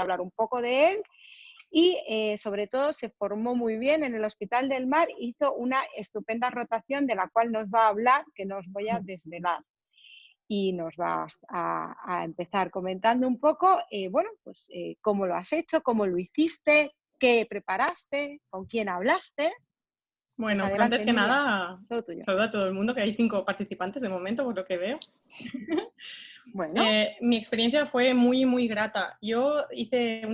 hablar un poco de él y sobre todo se formó muy bien en el Hospital del Mar, hizo una estupenda rotación de la cual nos va a hablar, que no os voy a desvelar. Y nos vas a empezar comentando un poco, bueno, pues cómo lo has hecho, cómo lo hiciste, qué preparaste, con quién hablaste. Pues Bueno, pues antes adelante, que Nuria, nada, todo tuyo. saludo a todo el mundo, que hay 5 participantes de momento, por lo que veo. Bueno, Mi experiencia fue muy, muy grata. Yo hice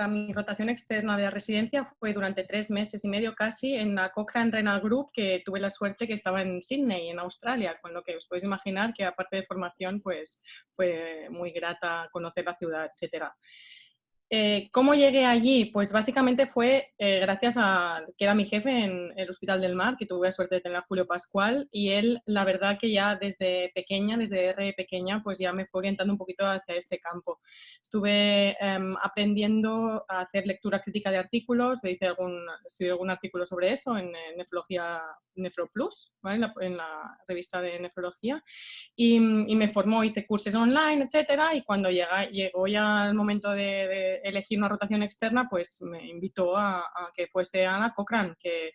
mi rotación externa de la residencia fue durante 3 meses y medio casi en la Cochrane Renal Group, que tuve la suerte que estaba en Sydney, en Australia, con lo que os podéis imaginar que aparte de formación, pues fue muy grata conocer la ciudad, etcétera. ¿Cómo llegué allí? Pues básicamente fue gracias a que era mi jefe en el Hospital del Mar, que tuve la suerte de tener a Julio Pascual, y él, la verdad que ya desde pequeña, desde R pequeña, pues ya me fue orientando un poquito hacia este campo. Estuve aprendiendo a hacer lectura crítica de artículos, escribí algún artículo sobre eso en Nefrología, Nefroplus, ¿vale? En la revista de nefrología, y me formó, hice cursos online, etcétera, y cuando llegó ya el momento de elegir una rotación externa, pues me invitó a que fuese a la Cochrane, que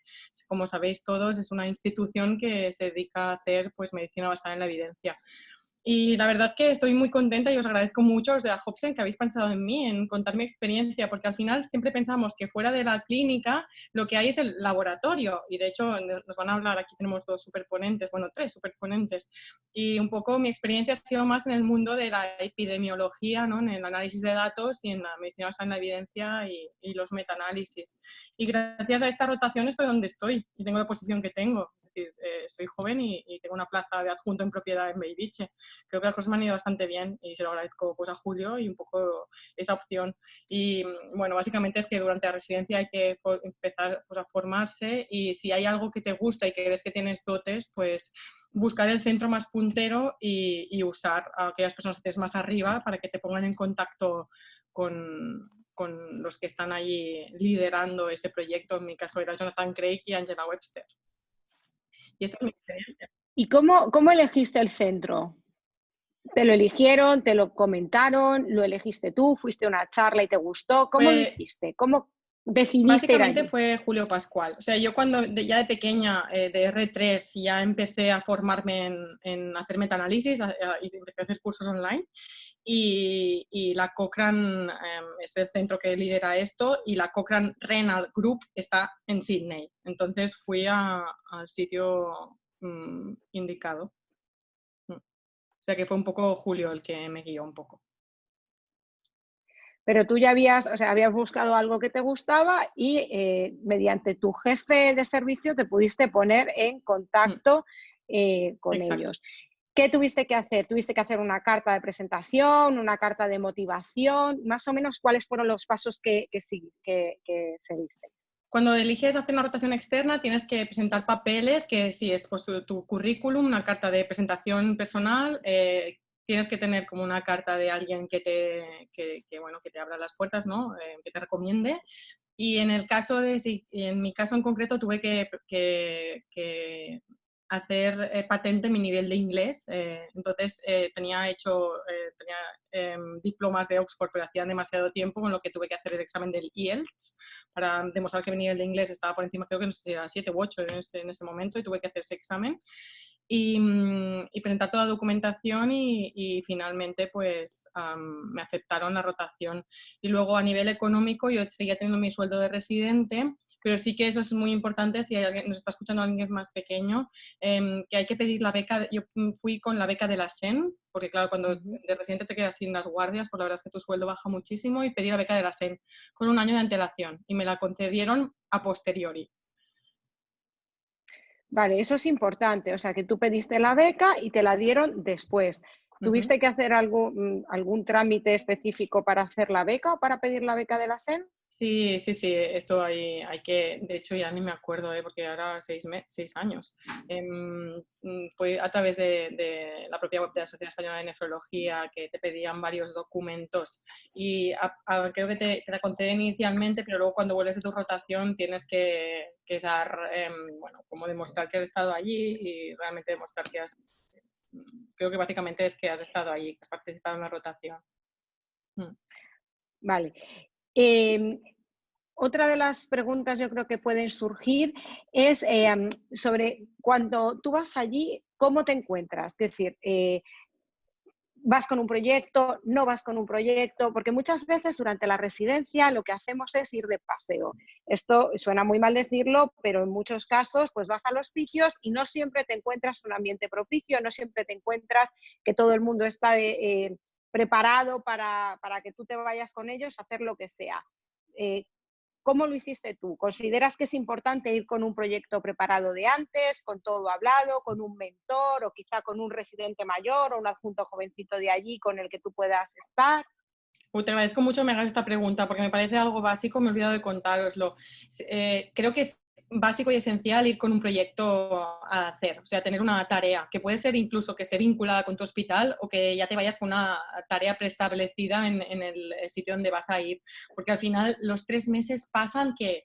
como sabéis todos es una institución que se dedica a hacer pues medicina basada en la evidencia. Y la verdad es que estoy muy contenta y os agradezco mucho los de la Hobson que habéis pensado en mí, en contar mi experiencia, porque al final siempre pensamos que fuera de la clínica lo que hay es el laboratorio, y de hecho nos van a hablar, aquí tenemos 2 superponentes, bueno, 3 superponentes, y un poco mi experiencia ha sido más en el mundo de la epidemiología, ¿no? En el análisis de datos y en la medicina basada en la evidencia y los metaanálisis. Y gracias a esta rotación estoy donde estoy y tengo la posición que tengo, es decir, soy joven y tengo una plaza de adjunto en propiedad en Bellvitge. Creo que las cosas me han ido bastante bien y se lo agradezco pues a Julio y un poco esa opción. Y bueno, básicamente es que durante la residencia hay que empezar pues, a formarse, y si hay algo que te gusta y que ves que tienes dotes, pues buscar el centro más puntero y usar a aquellas personas que estés más arriba para que te pongan en contacto con los que están allí liderando ese proyecto. En mi caso era Jonathan Craig y Angela Webster. Y esta es mi experiencia. ¿y cómo elegiste el centro? ¿Te lo eligieron, te lo comentaron, lo elegiste tú, fuiste a una charla y te gustó? ¿Cómo lo Pues, hiciste? ¿Cómo decidiste ir básicamente allí? fue Julio Pascual. O sea, yo cuando ya de pequeña, de R3, ya empecé a formarme en hacer metaanálisis y empecé a hacer cursos online. Y la Cochrane es el centro que lidera esto, y la Cochrane Renal Group está en Sydney. Entonces fui al sitio indicado. O sea que fue un poco Julio el que me guió un poco. Pero tú ya habías, o sea, habías buscado algo que te gustaba y mediante tu jefe de servicio te pudiste poner en Mm, contacto con Exacto. ellos. ¿Qué tuviste que hacer? ¿Tuviste que hacer una carta de presentación, una carta de motivación? Más o menos, ¿cuáles fueron los pasos que seguisteis? Cuando eliges hacer una rotación externa, tienes que presentar papeles, que sí es pues, tu currículum, una carta de presentación personal, tienes que tener como una carta de alguien bueno, que te abra las puertas, ¿no? Que te recomiende. Y en el caso en mi caso en concreto, tuve que hacer patente mi nivel de inglés. Entonces tenía diplomas de Oxford, pero hacían demasiado tiempo, con lo que tuve que hacer el examen del IELTS para demostrar que mi nivel de inglés estaba por encima, creo que no sé si era 7 u 8 en ese momento, y tuve que hacer ese examen y presentar toda la documentación, y finalmente pues me aceptaron la rotación. Y luego a nivel económico yo seguía teniendo mi sueldo de residente, pero sí que eso es muy importante si alguien, nos está escuchando alguien que es más pequeño, que hay que pedir la beca. Yo fui con la beca de la SEN, porque claro, cuando Ujú. de residente te quedas sin las guardias, pues la verdad es que tu sueldo baja muchísimo, y pedí la beca de la SEN con un año de antelación y me la concedieron a posteriori. Vale, eso es importante, o sea, que tú pediste la beca y te la dieron después. Ujú. ¿Tuviste que hacer algún trámite específico para hacer la beca o para pedir la beca de la SEN? Sí, sí, sí, esto hay que, de hecho ya ni me acuerdo, porque ahora 6 años. Fue a través de la propia web de la Sociedad Española de Nefrología, que te pedían varios documentos, y creo que te la conceden inicialmente, pero luego cuando vuelves de tu rotación tienes que dar, bueno, como demostrar que has estado allí y realmente demostrar que creo que básicamente es que has estado allí, que has participado en la rotación. Mm. Vale. Em, Otra de las preguntas yo creo que pueden surgir es sobre cuando tú vas allí, ¿cómo te encuentras? Es decir, vas con un proyecto, no vas con un proyecto, porque muchas veces durante la residencia lo que hacemos es ir de paseo. Esto suena muy mal decirlo, pero en muchos casos pues vas a los sitios y no siempre te encuentras un ambiente propicio, no siempre te encuentras que todo el mundo está preparado para que tú te vayas con ellos a hacer lo que sea. Eh, ¿Cómo lo hiciste tú? ¿Consideras que es importante ir con un proyecto preparado de antes, con todo hablado, con un mentor o quizá con un residente mayor o un adjunto jovencito de allí con el que tú puedas estar? Te agradezco mucho que me hagas esta pregunta porque me parece algo básico, me he olvidado de contároslo. Creo que es básico y esencial ir con un proyecto a hacer, o sea, tener una tarea, que puede ser incluso que esté vinculada con tu hospital o que ya te vayas con una tarea preestablecida en el sitio donde vas a ir, porque al final los 3 meses pasan que...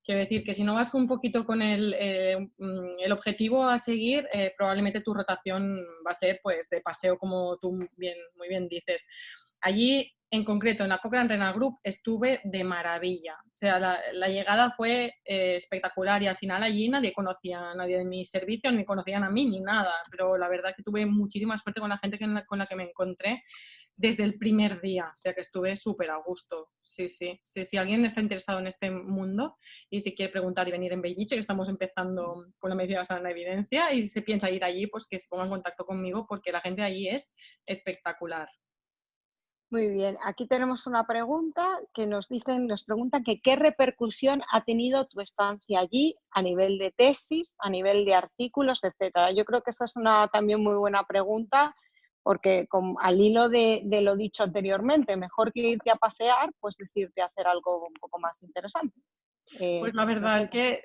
Quiero decir que si no vas un poquito con el objetivo a seguir, probablemente tu rotación va a ser pues de paseo, como tú muy bien dices. Allí, en concreto, en la Cochrane Renal Group, estuve de maravilla. O sea, la llegada fue espectacular y al final allí nadie conocía a nadie de mi servicio, ni me conocían a mí, ni nada. Pero la verdad que tuve muchísima suerte con la gente con la que me encontré desde el primer día. O sea, que estuve súper a gusto. Sí, sí, sí. Si alguien está interesado en este mundo y si quiere preguntar y venir en Belviche, que estamos empezando con la medicina basada en la evidencia, y si se piensa ir allí, pues que se ponga en contacto conmigo porque la gente allí es espectacular. Muy bien, aquí tenemos una pregunta que nos preguntan que qué repercusión ha tenido tu estancia allí a nivel de tesis, a nivel de artículos, etcétera. Yo creo que esa es una también muy buena pregunta, porque al hilo de lo dicho anteriormente, mejor que irte a pasear, pues es irte a hacer algo un poco más interesante. Pues la No verdad es sé. que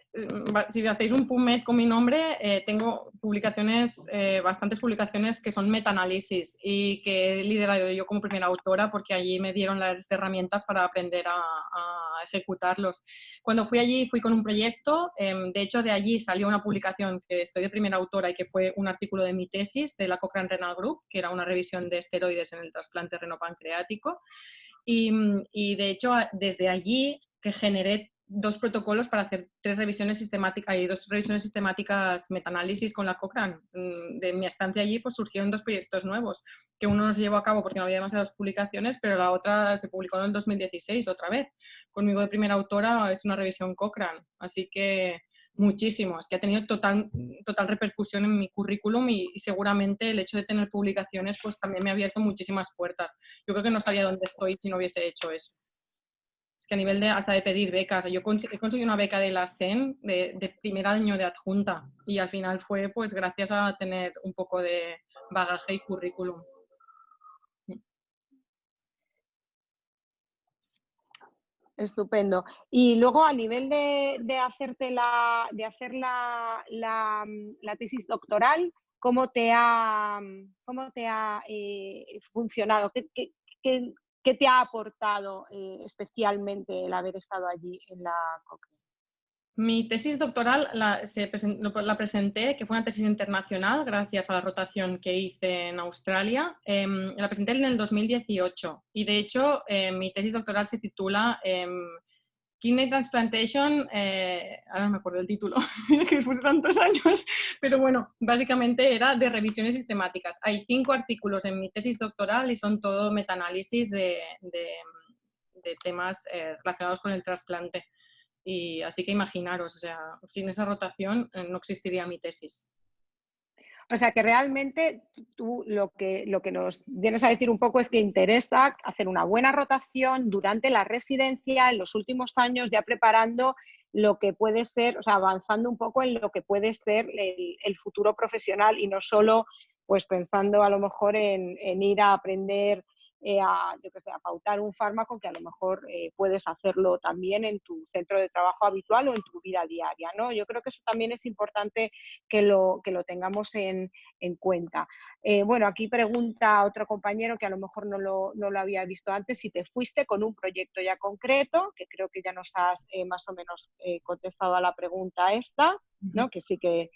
si hacéis un PubMed con mi nombre, tengo publicaciones, bastantes publicaciones que son metaanálisis y que he liderado yo como primera autora porque allí me dieron las herramientas para aprender a ejecutarlos. Cuando fui allí fui con un proyecto, de hecho de allí salió una publicación que estoy de primera autora y que fue un artículo de mi tesis de la Cochrane Renal Group, que era una revisión de esteroides en el trasplante renopancreático. Y de hecho, desde allí que generé 2 protocolos para hacer 3 revisiones sistemáticas y 2 revisiones sistemáticas metaanálisis con la Cochrane. De mi estancia allí pues surgieron 2 proyectos nuevos, que uno no se llevó a cabo porque no había demasiadas publicaciones, pero la otra se publicó en el 2016 otra vez. Conmigo de primera autora es una revisión Cochrane, así que muchísimo. Es que ha tenido total repercusión en mi currículum y seguramente el hecho de tener publicaciones pues también me ha abierto muchísimas puertas. Yo creo que no estaría donde estoy si no hubiese hecho eso. Es que a nivel de hasta de pedir becas, yo he conseguido una beca de la SEN de primer año de adjunta y al final fue pues gracias a tener un poco de bagaje y currículum. Estupendo. Y luego a nivel de hacerte la tesis doctoral, cómo te ha funcionado? ¿Qué te ha aportado especialmente el haber estado allí en la Cochrane? Mi tesis doctoral la presenté, que fue una tesis internacional, gracias a la rotación que hice en Australia. La presenté en el 2018 y, de hecho, mi tesis doctoral se titula Kidney Transplantation, ahora no me acuerdo el título, que después de tantos años, pero bueno, básicamente era de revisiones sistemáticas. Hay 5 artículos en mi tesis doctoral y son todo metaanálisis de temas relacionados con el trasplante. Y así que imaginaros, o sea, sin esa rotación no existiría mi tesis. O sea que realmente tú lo que nos vienes a decir un poco es que interesa hacer una buena rotación durante la residencia, en los últimos años, ya preparando lo que puede ser, o sea, avanzando un poco en lo que puede ser el futuro profesional y no solo pues pensando a lo mejor en ir a aprender yo que sé, a pautar un fármaco que a lo mejor puedes hacerlo también en tu centro de trabajo habitual o en tu vida diaria, ¿no? Yo creo que eso también es importante que lo tengamos en cuenta. Bueno, aquí pregunta otro compañero que a lo mejor no lo había visto antes, si te fuiste con un proyecto ya concreto, que creo que ya nos has más o menos contestado a la pregunta esta, ¿no? Que sí que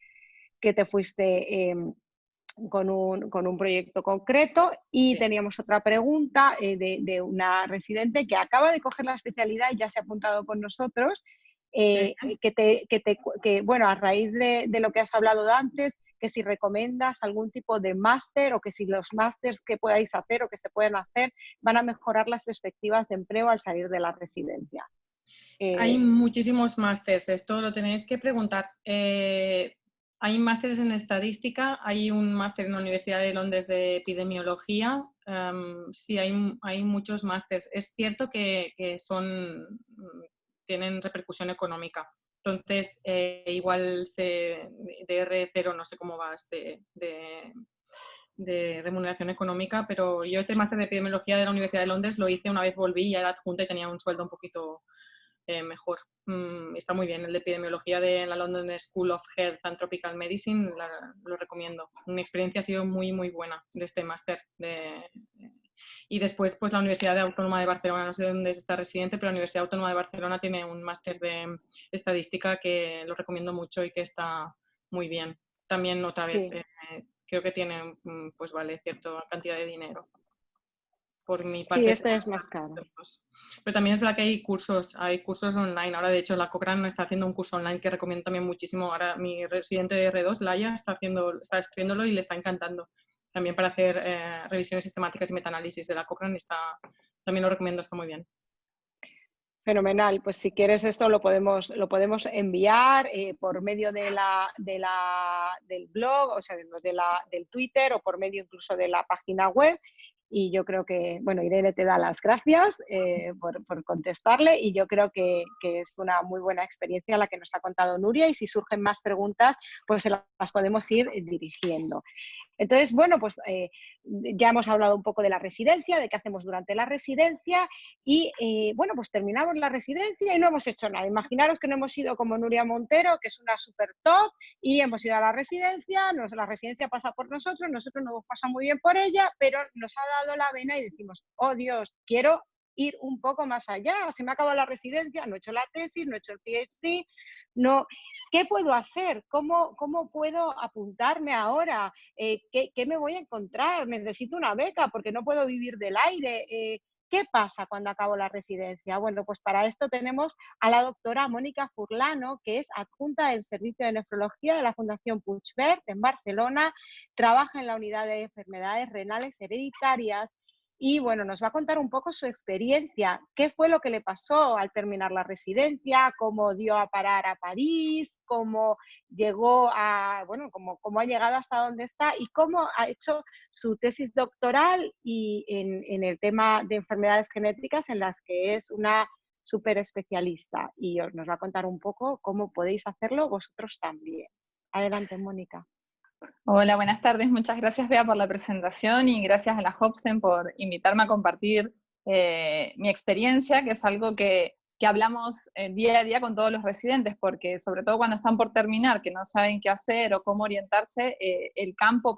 te fuiste con un proyecto concreto. Y Sí. teníamos otra pregunta de una residente que acaba de coger la especialidad y ya se ha apuntado con nosotros, Qué bien. bueno, a raíz de lo que has hablado antes, que si recomiendas algún tipo de máster o que si los másters que podáis hacer o que se pueden hacer van a mejorar las perspectivas de empleo al salir de la residencia. Hay muchísimos másters, esto lo tenéis que preguntar. Hay másteres en estadística, hay un máster en la Universidad de Londres de epidemiología, sí, hay muchos másters. Es cierto que tienen repercusión económica, entonces igual de R0, no sé cómo vas de remuneración económica, pero yo este máster de epidemiología de la Universidad de Londres lo hice una vez volví, ya era adjunta y tenía un sueldo un poquito mejor. Está muy bien. El de epidemiología de la London School of Health and Tropical Medicine lo recomiendo. Mi experiencia ha sido muy, muy buena de este máster. Y después, pues la Universidad Autónoma de Barcelona, no sé dónde está residente, pero la Universidad Autónoma de Barcelona tiene un máster de estadística que lo recomiendo mucho y que está muy bien. También otra vez, Sí, creo que tiene, pues vale, cierta cantidad de dinero. Por mi sí, parte, este es más caro. pero también es verdad que hay cursos online. Ahora, de hecho, la Cochrane está haciendo un curso online que recomiendo también muchísimo. Ahora mi residente de R2, Laia, está haciéndolo y le está encantando. También para hacer revisiones sistemáticas y metaanálisis de la Cochrane también lo recomiendo, está muy bien. Fenomenal, pues si quieres esto lo podemos enviar por medio del blog, o sea, del Twitter o por medio incluso de la página web. Y yo creo que, bueno, Irene te da las gracias por contestarle y yo creo que es una muy buena experiencia la que nos ha contado Nuria y si surgen más preguntas, pues se las podemos ir dirigiendo. Entonces, bueno, pues ya hemos hablado un poco de la residencia, de qué hacemos durante la residencia y, bueno, pues terminamos la residencia y no hemos hecho nada. Imaginaros que no hemos ido como Nuria Montero, que es una super top, y hemos ido a la residencia, la residencia pasa por nosotros nos hemos pasado muy bien por ella, pero nos ha dado la vena y decimos, oh Dios, quiero ir un poco más allá, se me ha acabado la residencia, no he hecho la tesis, no he hecho el PhD, no, ¿qué puedo hacer? ¿Cómo puedo apuntarme ahora? ¿Qué me voy a encontrar? Necesito una beca porque no puedo vivir del aire. ¿Qué pasa cuando acabo la residencia? Bueno, pues para esto tenemos a la doctora Mónica Furlano, que es adjunta del Servicio de Nefrología de la Fundación Puigverd en Barcelona, trabaja en la unidad de enfermedades renales hereditarias y bueno, nos va a contar un poco su experiencia, qué fue lo que le pasó al terminar la residencia, cómo dio a parar a París, cómo llegó a, bueno, cómo ha llegado hasta donde está y cómo ha hecho su tesis doctoral y en el tema de enfermedades genéticas en las que es una súper especialista. Y nos va a contar un poco cómo podéis hacerlo vosotros también. Adelante, Mónica. Hola, buenas tardes. Muchas gracias, Bea, por la presentación y gracias a la Hobson por invitarme a compartir mi experiencia, que es algo que hablamos día a día con todos los residentes, porque sobre todo cuando están por terminar, que no saben qué hacer o cómo orientarse, el campo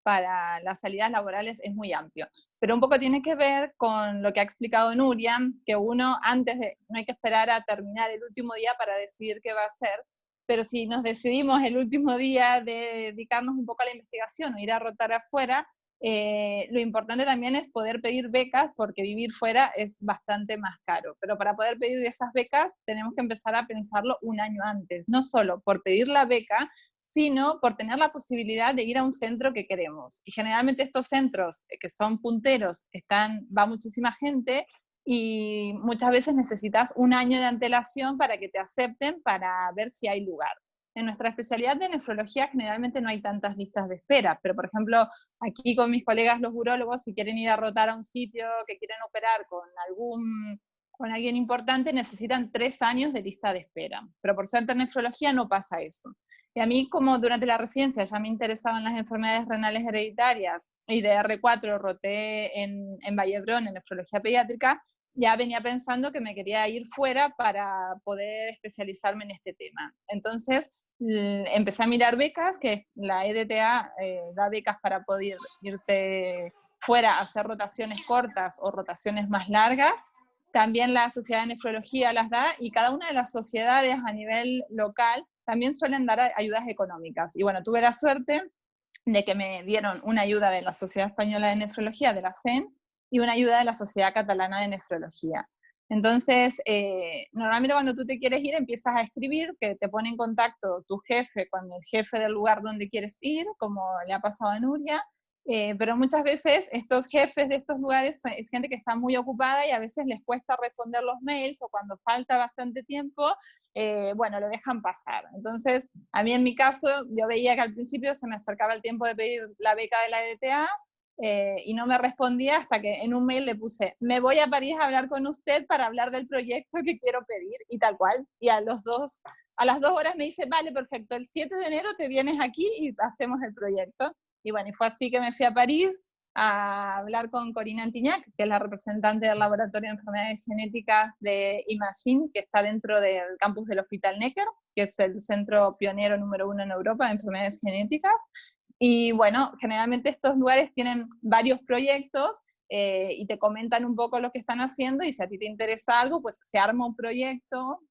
para las salidas laborales es muy amplio. Pero un poco tiene que ver con lo que ha explicado Nuria, que uno no hay que esperar a terminar el último día para decidir qué va a hacer, pero si nos decidimos el último día de dedicarnos un poco a la investigación o ir a rotar afuera, lo importante también es poder pedir becas porque vivir fuera es bastante más caro. Pero para poder pedir esas becas tenemos que empezar a pensarlo un año antes, no solo por pedir la beca, sino por tener la posibilidad de ir a un centro que queremos. Y generalmente estos centros que son punteros, va muchísima gente, y muchas veces necesitas un año de antelación para que te acepten para ver si hay lugar. En nuestra especialidad de nefrología generalmente no hay tantas listas de espera, pero por ejemplo aquí con mis colegas los urólogos, si quieren ir a rotar a un sitio que quieren operar con alguien importante, necesitan 3 años de lista de espera. Pero por suerte en nefrología no pasa eso. Y a mí, como durante la residencia ya me interesaban las enfermedades renales hereditarias y de R4 roté en Vallebrón en nefrología pediátrica, ya venía pensando que me quería ir fuera para poder especializarme en este tema. Entonces empecé a mirar becas, que la EDTA da becas para poder irte fuera a hacer rotaciones cortas o rotaciones más largas. También la Sociedad de Nefrología las da y cada una de las sociedades a nivel local también suelen dar ayudas económicas. Y bueno, tuve la suerte de que me dieron una ayuda de la Sociedad Española de Nefrología, de la SEN, y una ayuda de la Sociedad Catalana de Nefrología. Entonces, normalmente cuando tú te quieres ir, empiezas a escribir, que te pone en contacto tu jefe con el jefe del lugar donde quieres ir, como le ha pasado a Nuria, pero muchas veces estos jefes de estos lugares es gente que está muy ocupada y a veces les cuesta responder los mails, o cuando falta bastante tiempo, bueno, lo dejan pasar. Entonces, a mí en mi caso, yo veía que al principio se me acercaba el tiempo de pedir la beca de la EDTA, y no me respondía hasta que en un mail le puse: me voy a París a hablar con usted para hablar del proyecto que quiero pedir, y tal cual. Y a las 2 horas me dice: vale, perfecto, el 7 de enero te vienes aquí y hacemos el proyecto. Y bueno, y fue así que me fui a París a hablar con Corina Antignac, que es la representante del Laboratorio de Enfermedades Genéticas de Imagine, que está dentro del campus del Hospital Necker, que es el centro pionero número 1 en Europa de enfermedades genéticas. Y bueno, generalmente estos lugares tienen varios proyectos, y te comentan un poco lo que están haciendo, y si a ti te interesa algo, pues se arma un proyecto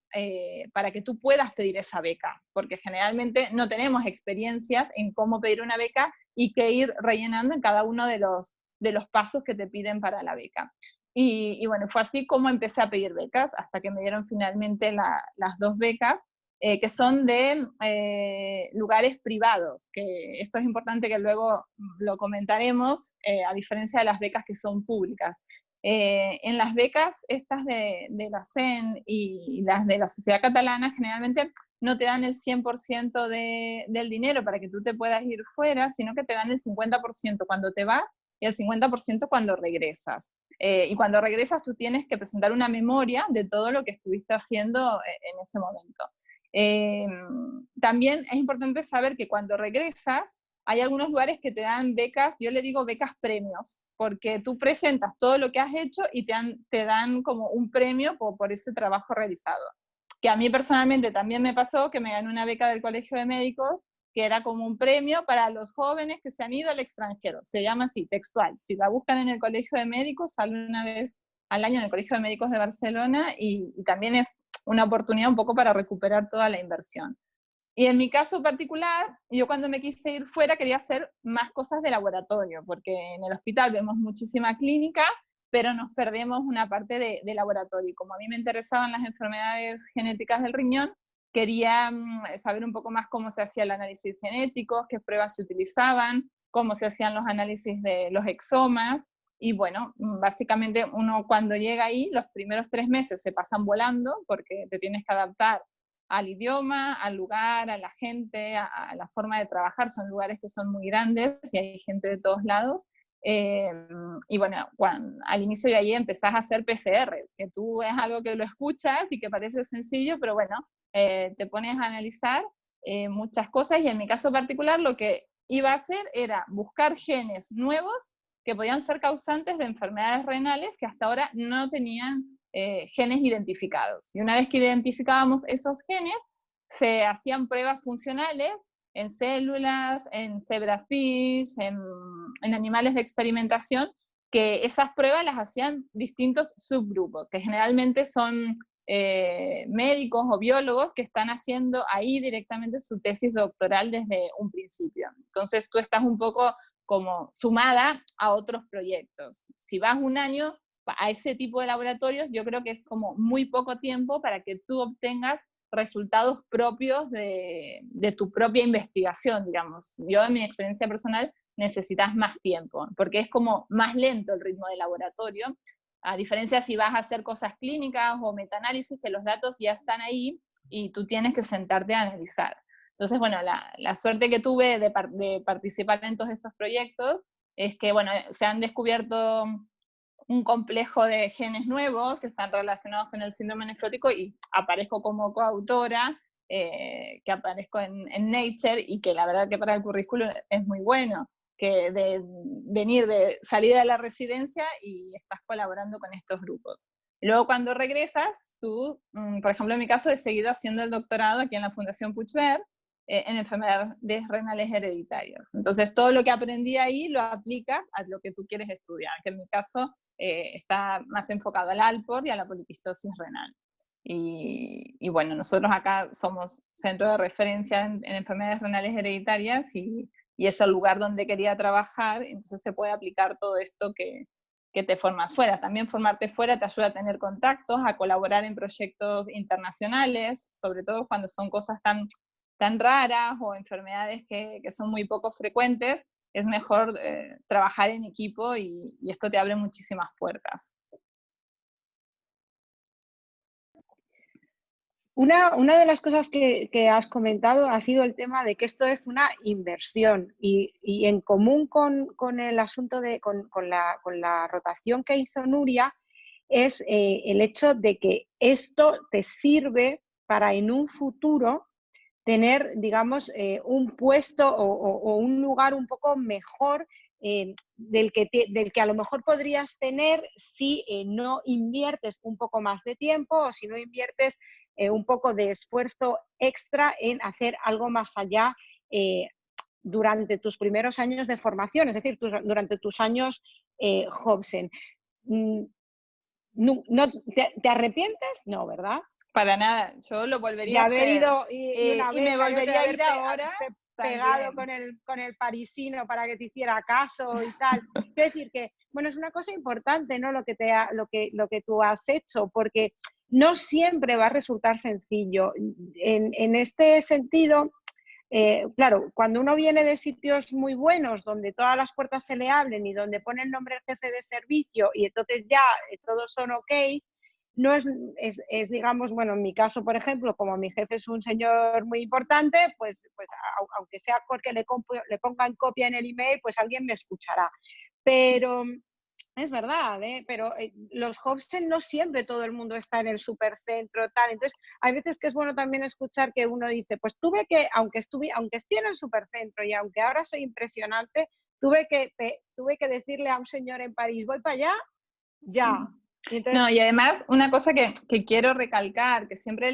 para que tú puedas pedir esa beca, porque generalmente no tenemos experiencias en cómo pedir una beca y qué ir rellenando en cada uno de los pasos que te piden para la beca. Y bueno, fue así como empecé a pedir becas, hasta que me dieron finalmente las 2 becas, que son de lugares privados, que esto es importante que luego lo comentaremos, a diferencia de las becas que son públicas. En las becas estas de la SEN y las de la Sociedad Catalana, generalmente no te dan el 100% del dinero para que tú te puedas ir fuera, sino que te dan el 50% cuando te vas y el 50% cuando regresas. Y cuando regresas tú tienes que presentar una memoria de todo lo que estuviste haciendo en ese momento. También es importante saber que cuando regresas, hay algunos lugares que te dan becas, yo le digo becas premios, porque tú presentas todo lo que has hecho y te dan como un premio por ese trabajo realizado. Que a mí personalmente también me pasó que me gané una beca del Colegio de Médicos, que era como un premio para los jóvenes que se han ido al extranjero. Se llama así, textual. Si la buscan en el Colegio de Médicos, sale una vez al año en el Colegio de Médicos de Barcelona, y también es una oportunidad un poco para recuperar toda la inversión. Y en mi caso particular, yo cuando me quise ir fuera quería hacer más cosas de laboratorio, porque en el hospital vemos muchísima clínica, pero nos perdemos una parte de laboratorio. Y como a mí me interesaban las enfermedades genéticas del riñón, quería saber un poco más cómo se hacía el análisis genético, qué pruebas se utilizaban, cómo se hacían los análisis de los exomas. Y bueno, básicamente uno cuando llega ahí, los primeros 3 meses se pasan volando, porque te tienes que adaptar al idioma, al lugar, a la gente, a la forma de trabajar. Son lugares que son muy grandes y hay gente de todos lados. Y bueno, al inicio de ahí empezás a hacer PCRs, que tú es algo que lo escuchas y que parece sencillo, pero bueno, te pones a analizar muchas cosas, y en mi caso particular lo que iba a hacer era buscar genes nuevos que podían ser causantes de enfermedades renales que hasta ahora no tenían genes identificados. Y una vez que identificábamos esos genes, se hacían pruebas funcionales en células, en zebrafish, en animales de experimentación, que esas pruebas las hacían distintos subgrupos, que generalmente son médicos o biólogos que están haciendo ahí directamente su tesis doctoral desde un principio. Entonces tú estás un poco como sumada a otros proyectos. Si vas un año a ese tipo de laboratorios, yo creo que es como muy poco tiempo para que tú obtengas resultados propios de tu propia investigación, digamos. Yo en mi experiencia personal necesitas más tiempo, porque es como más lento el ritmo de laboratorio, a diferencia si vas a hacer cosas clínicas o metaanálisis, que los datos ya están ahí y tú tienes que sentarte a analizar. Entonces, bueno, la suerte que tuve de participar en todos estos proyectos es que, bueno, se han descubierto un complejo de genes nuevos que están relacionados con el síndrome nefrótico, y aparezco como coautora, que aparezco en Nature, y que la verdad que para el currículum es muy bueno, que de venir de salida de la residencia y estás colaborando con estos grupos. Luego cuando regresas, tú, por ejemplo en mi caso, he seguido haciendo el doctorado aquí en la Fundación Puigverd, en enfermedades renales hereditarias. Entonces todo lo que aprendí ahí lo aplicas a lo que tú quieres estudiar, que en mi caso está más enfocado al Alport y a la poliquistosis renal. Y bueno, nosotros acá somos centro de referencia en enfermedades renales hereditarias, y y es el lugar donde quería trabajar, entonces se puede aplicar todo esto que te formas fuera. También formarte fuera te ayuda a tener contactos, a colaborar en proyectos internacionales, sobre todo cuando son cosas tan raras o enfermedades que son muy poco frecuentes, es mejor trabajar en equipo y esto te abre muchísimas puertas. Una de las cosas que has comentado ha sido el tema de que esto es una inversión y en común con el asunto con la rotación que hizo Nuria es el hecho de que esto te sirve para en un futuro tener, digamos, un puesto o un lugar un poco mejor del que a lo mejor podrías tener si no inviertes un poco más de tiempo o si no inviertes un poco de esfuerzo extra en hacer algo más allá durante tus primeros años de formación, es decir, durante tus años Hobson. No, ¿te arrepientes? No, ¿verdad? Para nada, yo lo De volvería a haber hacer. ido y una Y me beca, yo volvería a de ir ahora pegado también. con el parisino para que te hiciera caso y tal. Quiero decir que, bueno, es una cosa importante, ¿no? Lo que tú has hecho, porque no siempre va a resultar sencillo. En este sentido, claro, cuando uno viene de sitios muy buenos, donde todas las puertas se le abren y donde pone el nombre del jefe de servicio y entonces ya todos son ok, no es, digamos, bueno, en mi caso, por ejemplo, como mi jefe es un señor muy importante, pues aunque sea porque le pongan copia en el email, pues alguien me escuchará. Pero es verdad, pero los Hobson no siempre todo el mundo está en el supercentro, tal. Entonces, hay veces que es bueno también escuchar que uno dice, pues tuve que, aunque estoy en el supercentro y aunque ahora soy impresionante, tuve que decirle a un señor en París, voy para allá, ya. Y entonces, No, y además una cosa que quiero recalcar, que siempre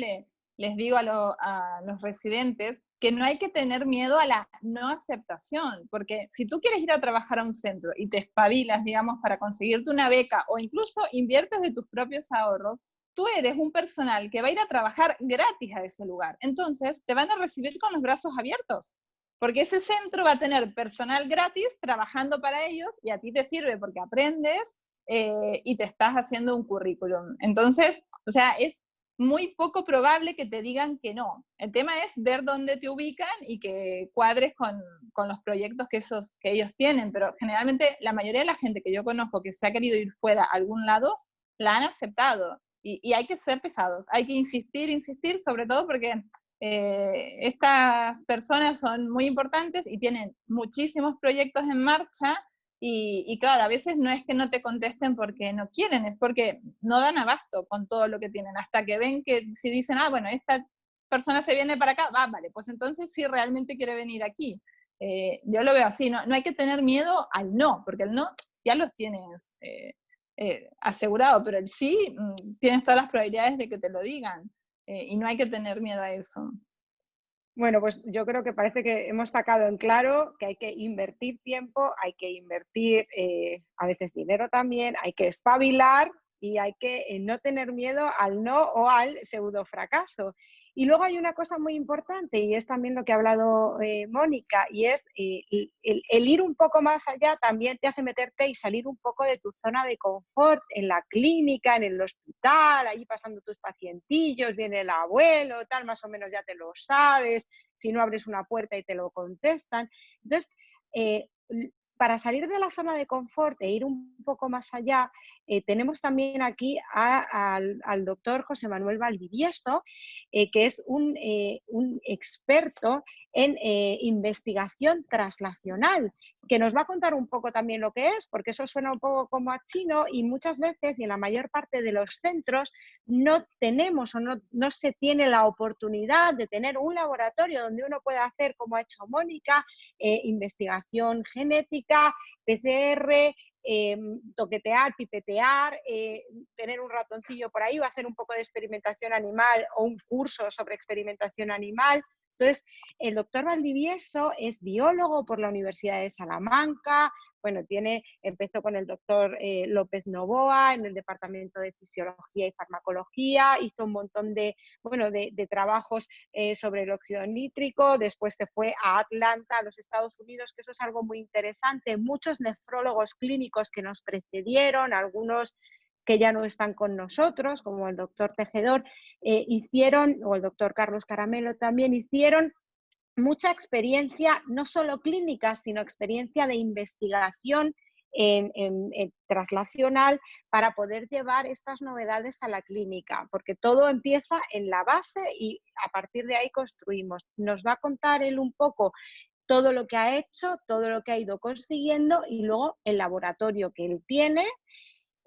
les digo a los residentes, que no hay que tener miedo a la no aceptación, porque si tú quieres ir a trabajar a un centro y te espabilas, digamos, para conseguirte una beca o incluso inviertes de tus propios ahorros, tú eres un personal que va a ir a trabajar gratis a ese lugar. Entonces, te van a recibir con los brazos abiertos, porque ese centro va a tener personal gratis trabajando para ellos y a ti te sirve porque aprendes y te estás haciendo un currículum. Entonces, o sea, es muy poco probable que te digan que no. El tema es ver dónde te ubican y que cuadres con los proyectos que ellos tienen, pero generalmente la mayoría de la gente que yo conozco que se ha querido ir fuera a algún lado, la han aceptado. Y hay que ser pesados, hay que insistir, sobre todo porque estas personas son muy importantes y tienen muchísimos proyectos en marcha. Y claro, a veces no es que no te contesten porque no quieren, es porque no dan abasto con todo lo que tienen, hasta que ven que si dicen, ah, bueno, esta persona se viene para acá, vale, pues entonces sí realmente quiere venir aquí. Yo lo veo así, no hay que tener miedo al no, porque el no ya los tienes asegurado, pero el sí tienes todas las probabilidades de que te lo digan, y no hay que tener miedo a eso. bueno, pues yo creo que parece que hemos sacado en claro que hay que invertir tiempo, hay que invertir a veces dinero también, hay que espabilar y hay que no tener miedo al no o al pseudo fracaso. Y luego hay una cosa muy importante y es también lo que ha hablado Mónica y es el ir un poco más allá también te hace meterte y salir un poco de tu zona de confort en la clínica, en el hospital, ahí pasando tus pacientillos, viene el abuelo, tal, más o menos ya te lo sabes, si no abres una puerta y te lo contestan. Entonces, para salir de la zona de confort e ir un poco más allá, tenemos también aquí al doctor José Manuel Valdivieso, que es un experto en investigación translacional, que nos va a contar un poco también lo que es, porque eso suena un poco como a chino y muchas veces y en la mayor parte de los centros no tenemos o no se tiene la oportunidad de tener un laboratorio donde uno pueda hacer, como ha hecho Mónica, investigación genética, PCR, toquetear, pipetear, tener un ratoncillo por ahí o hacer un poco de experimentación animal o un curso sobre experimentación animal. Entonces, el doctor Valdivieso es biólogo por la Universidad de Salamanca. Bueno, empezó con el doctor López Novoa en el Departamento de Fisiología y Farmacología, hizo un montón de trabajos sobre el óxido nítrico, después se fue a Atlanta, a los Estados Unidos, que eso es algo muy interesante. Muchos nefrólogos clínicos que nos precedieron, algunos que ya no están con nosotros, como el doctor Tejedor, hicieron, o el doctor Carlos Caramelo también, hicieron mucha experiencia, no solo clínica, sino experiencia de investigación traslacional para poder llevar estas novedades a la clínica, porque todo empieza en la base y a partir de ahí construimos. Nos va a contar él un poco todo lo que ha hecho, todo lo que ha ido consiguiendo y luego el laboratorio que él tiene,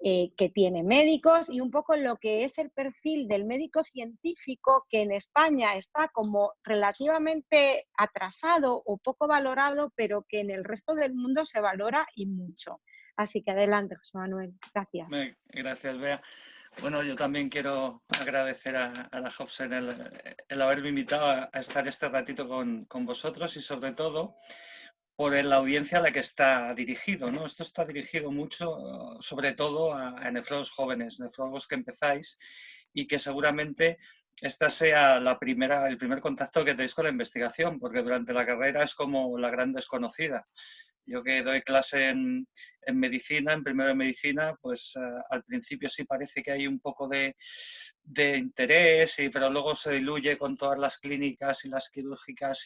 que tiene médicos y un poco lo que es el perfil del médico científico que en España está como relativamente atrasado o poco valorado, pero que en el resto del mundo se valora y mucho. Así que adelante, José Manuel. Gracias. Gracias, Bea. Bueno, yo también quiero agradecer a la Hobson el haberme invitado a estar este ratito con vosotros y sobre todo por la audiencia a la que está dirigido, ¿no? Esto está dirigido mucho, sobre todo a nefrólogos jóvenes, nefrólogos que empezáis y que seguramente esta sea el primer contacto que tenéis con la investigación, porque durante la carrera es como la gran desconocida. Yo que doy clase en medicina, en primero de medicina, pues al principio sí parece que hay un poco de interés, pero luego se diluye con todas las clínicas y las quirúrgicas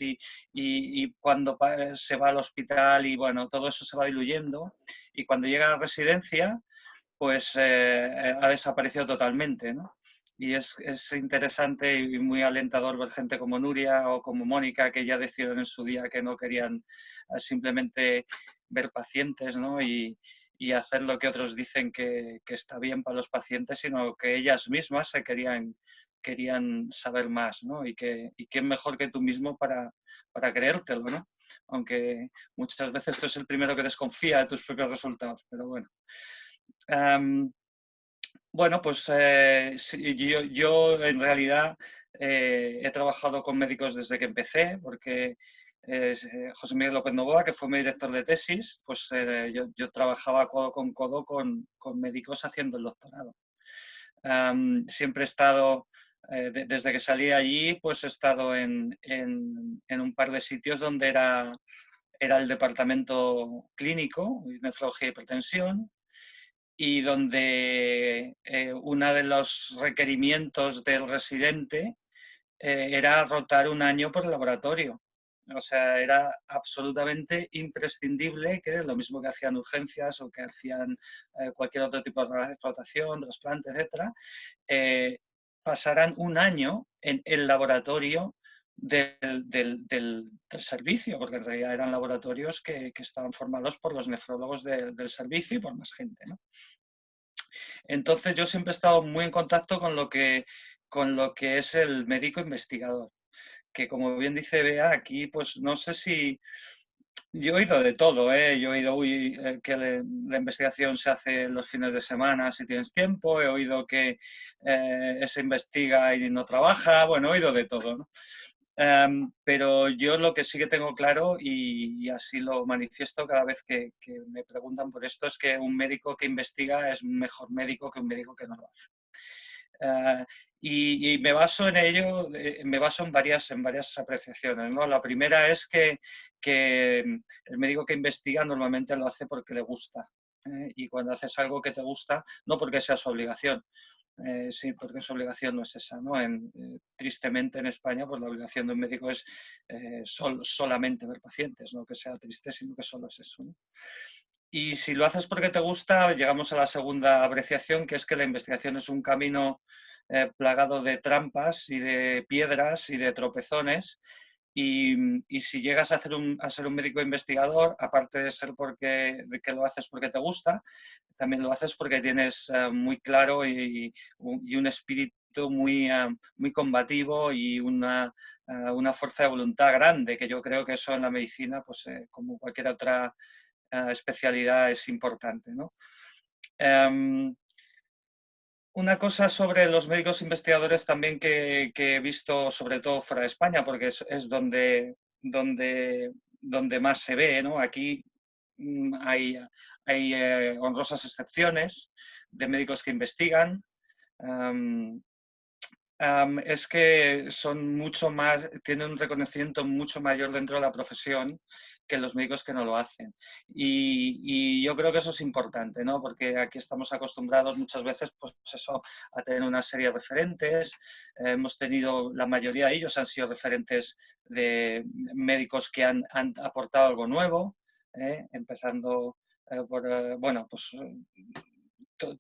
y cuando se va al hospital y bueno, todo eso se va diluyendo y cuando llega a la residencia, pues ha desaparecido totalmente, ¿no? Y es interesante y muy alentador ver gente como Nuria o como Mónica que ya decidieron en su día que no querían simplemente ver pacientes, ¿no? y hacer lo que otros dicen que está bien para los pacientes, sino que ellas mismas se querían saber más, ¿no? Y quién mejor que tú mismo para creértelo, ¿no? Aunque muchas veces tú eres el primero que desconfía de tus propios resultados, pero bueno. Bueno, pues sí, yo en realidad he trabajado con médicos desde que empecé, porque José Miguel López Novoa, que fue mi director de tesis, pues yo trabajaba codo con médicos haciendo el doctorado. Siempre he estado, desde que salí allí, pues he estado en un par de sitios donde era el departamento clínico, nefrología y hipertensión, y donde uno de los requerimientos del residente era rotar un año por el laboratorio. O sea, era absolutamente imprescindible que lo mismo que hacían urgencias o que hacían cualquier otro tipo de rotación, trasplante, etcétera, pasaran un año en el laboratorio del servicio, porque en realidad eran laboratorios que estaban formados por los nefrólogos del servicio y por más gente, ¿no? Entonces yo siempre he estado muy en contacto con lo que es el médico investigador, que como bien dice Bea, aquí pues no sé si... Yo he oído de todo, ¿eh? Yo he oído que la investigación se hace los fines de semana si tienes tiempo, he oído que se investiga y no trabaja, bueno, he oído de todo, ¿no? Pero yo lo que sí que tengo claro, y así lo manifiesto cada vez que me preguntan por esto, es que un médico que investiga es un mejor médico que un médico que no lo hace. Y me baso en ello, me baso en varias apreciaciones, ¿no? La primera es que el médico que investiga normalmente lo hace porque le gusta. Y cuando haces algo que te gusta, no porque sea su obligación, sí, porque su obligación no es esa, ¿no? Tristemente en España, pues la obligación de un médico es solamente ver pacientes, no que sea triste, sino que solo es eso, ¿no? Y si lo haces porque te gusta, llegamos a la segunda apreciación, que es que la investigación es un camino plagado de trampas y de piedras y de tropezones. Y si llegas a ser un médico investigador, aparte de ser de que lo haces porque te gusta, también lo haces porque tienes muy claro y un espíritu muy combativo y una fuerza de voluntad grande, que yo creo que eso en la medicina, pues como cualquier otra especialidad, es importante, ¿no? Una cosa sobre los médicos investigadores también que he visto, sobre todo fuera de España, porque es donde más se ve, ¿no? Aquí hay honrosas excepciones de médicos que investigan. Es que son mucho más, tienen un reconocimiento mucho mayor dentro de la profesión que los médicos que no lo hacen. Y yo creo que eso es importante, ¿no? Porque aquí estamos acostumbrados muchas veces, pues eso, a tener una serie de referentes. Hemos tenido, la mayoría de ellos han sido referentes de médicos que han aportado algo nuevo, empezando por, bueno, pues